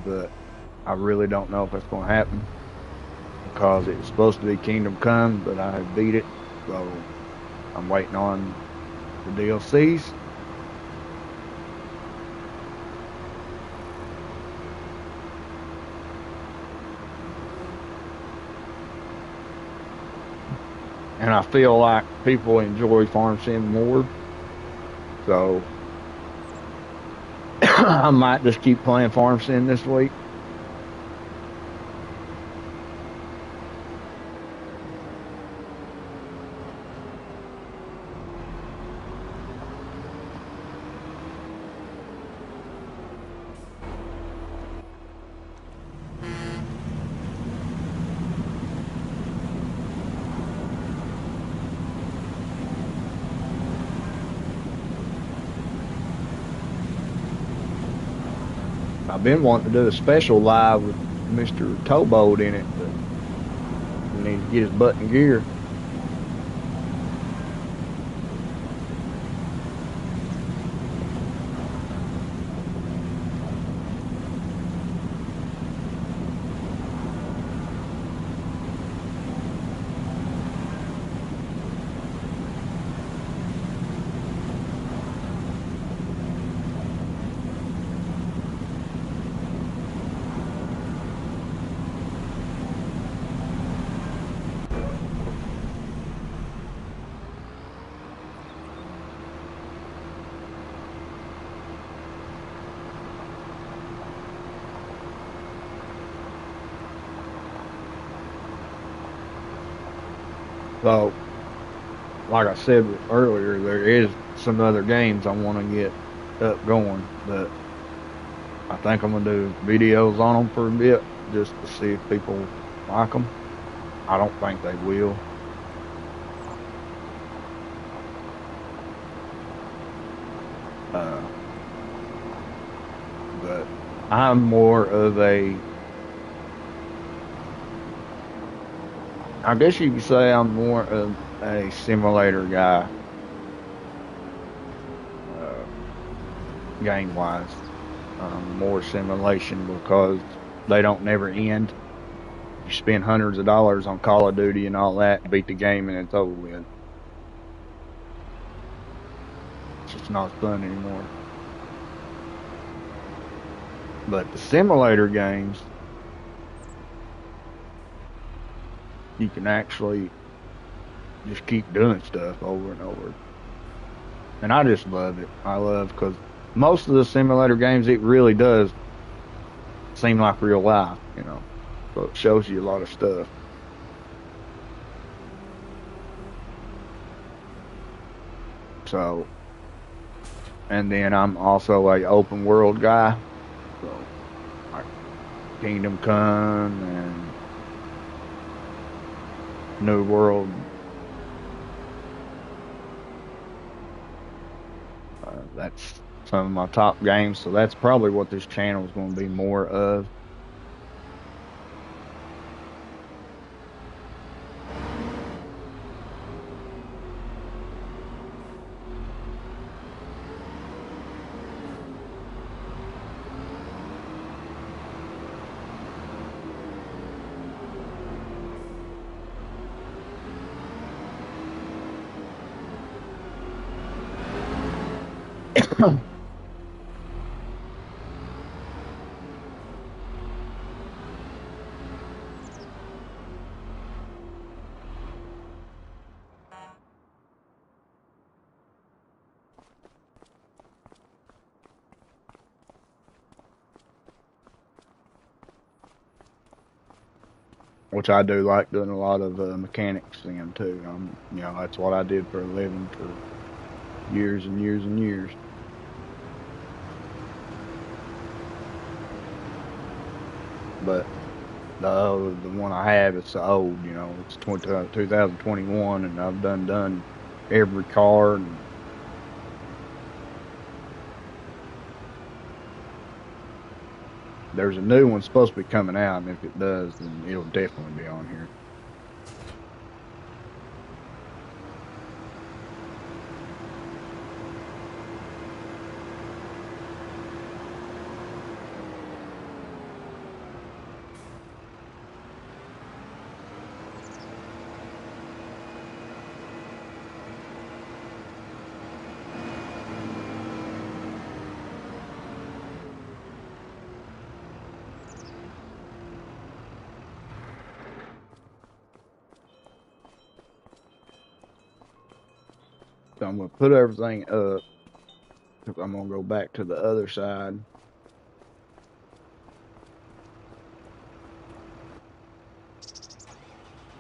A: but I really don't know if that's going to happen because it's supposed to be Kingdom Come, but I have beat it, so I'm waiting on the DLCs. And I feel like people enjoy Farm Sim more. So I might just keep playing Farm Sim this week. I've been wanting to do a special live with Mr. Towboat in it, but I need to get his butt in gear. So, like I said earlier, there is some other games I want to get up going, but I think I'm gonna do videos on them for a bit just to see if people like them. I don't think they will. Uh, but I'm more of a, I guess you could say I'm more of a simulator guy, uh, game wise. More simulation because they don't never end. You spend hundreds of dollars on Call of Duty and all that, beat the game, and it's over with. It's just not fun anymore. But the simulator games, you can actually just keep doing stuff over and over. And I just love it. I love because most of the simulator games, it really does seem like real life, you know. So it shows you a lot of stuff. So, and then I'm also a open world guy. So, like Kingdom Come and New World. That's some of my top games. So that's probably what this channel is going to be more of. Which I do like doing a lot of mechanics in too. You know, that's what I did for a living for years and years and years. But the one I have is so old, you know, it's 2021, and I've done every car. And there's a new one supposed to be coming out, and if it does, then it'll definitely be on here. So I'm gonna put everything up. I'm gonna go back to the other side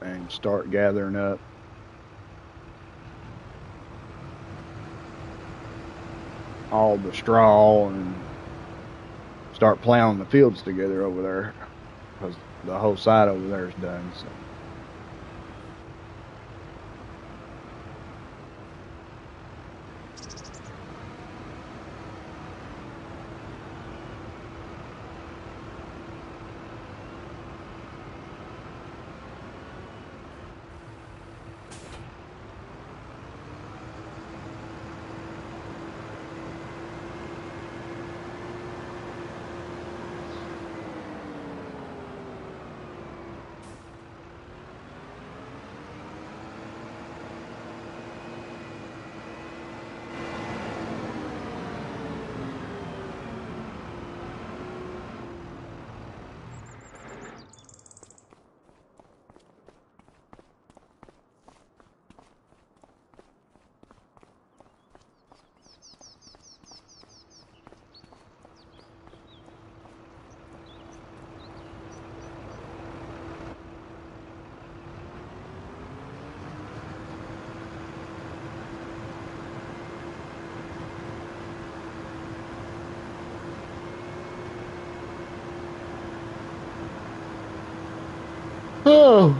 A: and start gathering up all the straw and start plowing the fields together over there because the whole side over there is done. So.
C: Oh.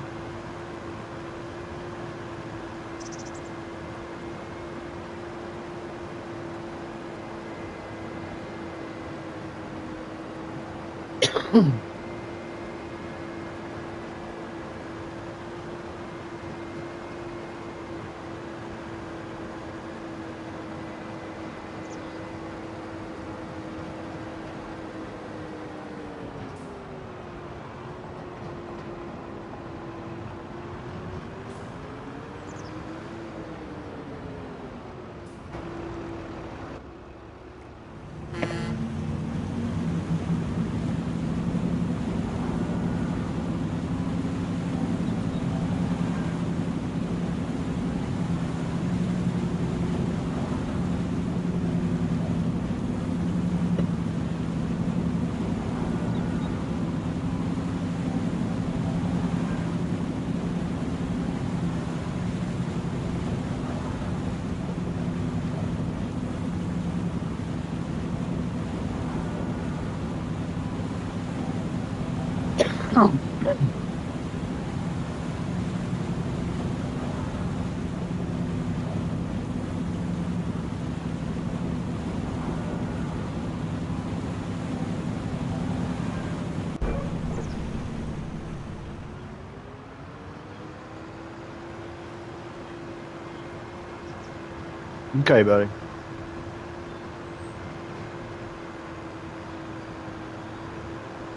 C: Okay, buddy.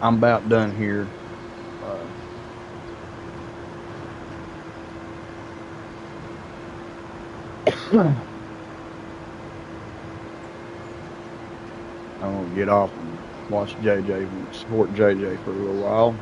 C: I'm about done here. I'm gonna get off and watch JJ and support JJ for a little while.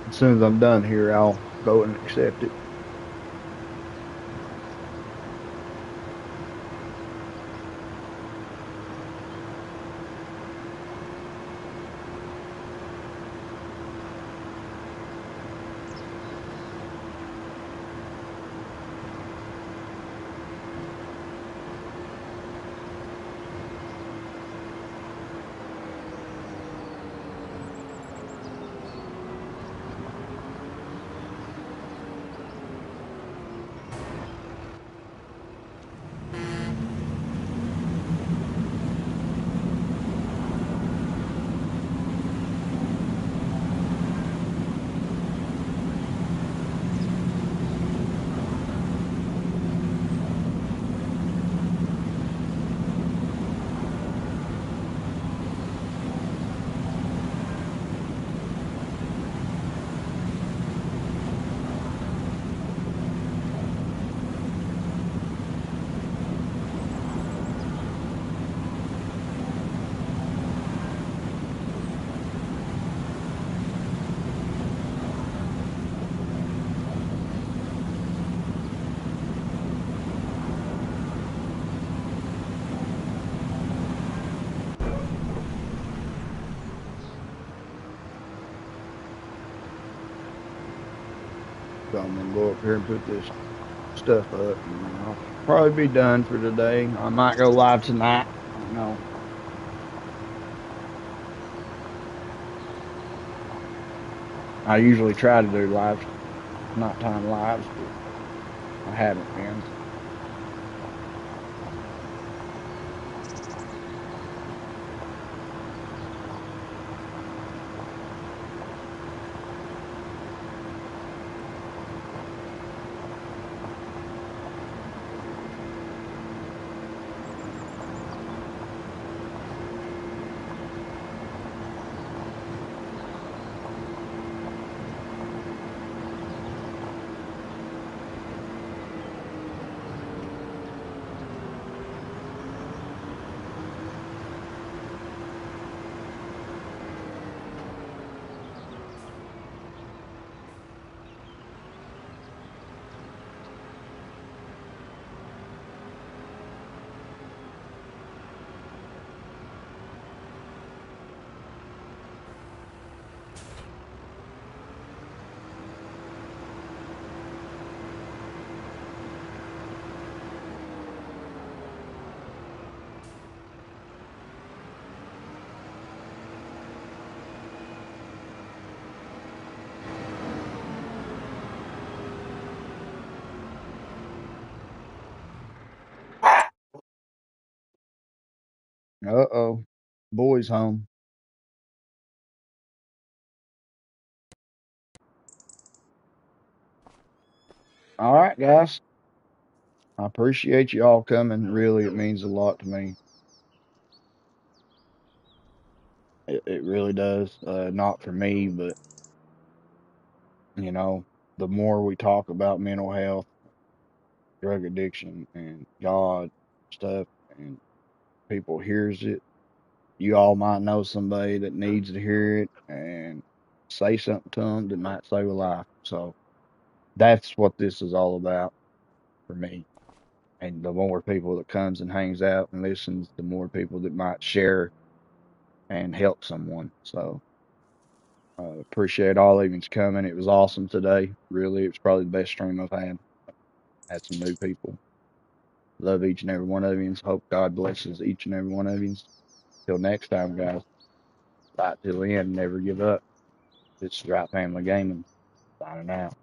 C: As soon as I'm done here, I'll go and accept it. So I'm gonna go up here and put this stuff up, and I'll probably be done for today. I might go live tonight. I don't know. I usually try to do live, nighttime lives, but I haven't been. Uh-oh. Boys home. All right, guys. I appreciate you all coming. Really, it means a lot to me. It really does. Not for me, but, you know, the more we talk about mental health, drug addiction, and God stuff, and people hears it, you all might know somebody that needs to hear it and say something to them that might save a life. So that's what this is all about for me. And the more people that comes and hangs out and listens, the more people that might share and help someone. So appreciate all of yous coming. It was awesome today. Really, it was probably the best stream I've had. Had some new people. Love each and every one of you. Hope God blesses each and every one of you. Till next time, guys. Fight till the end. Never give up. It's Dry Family Gaming. Signing out.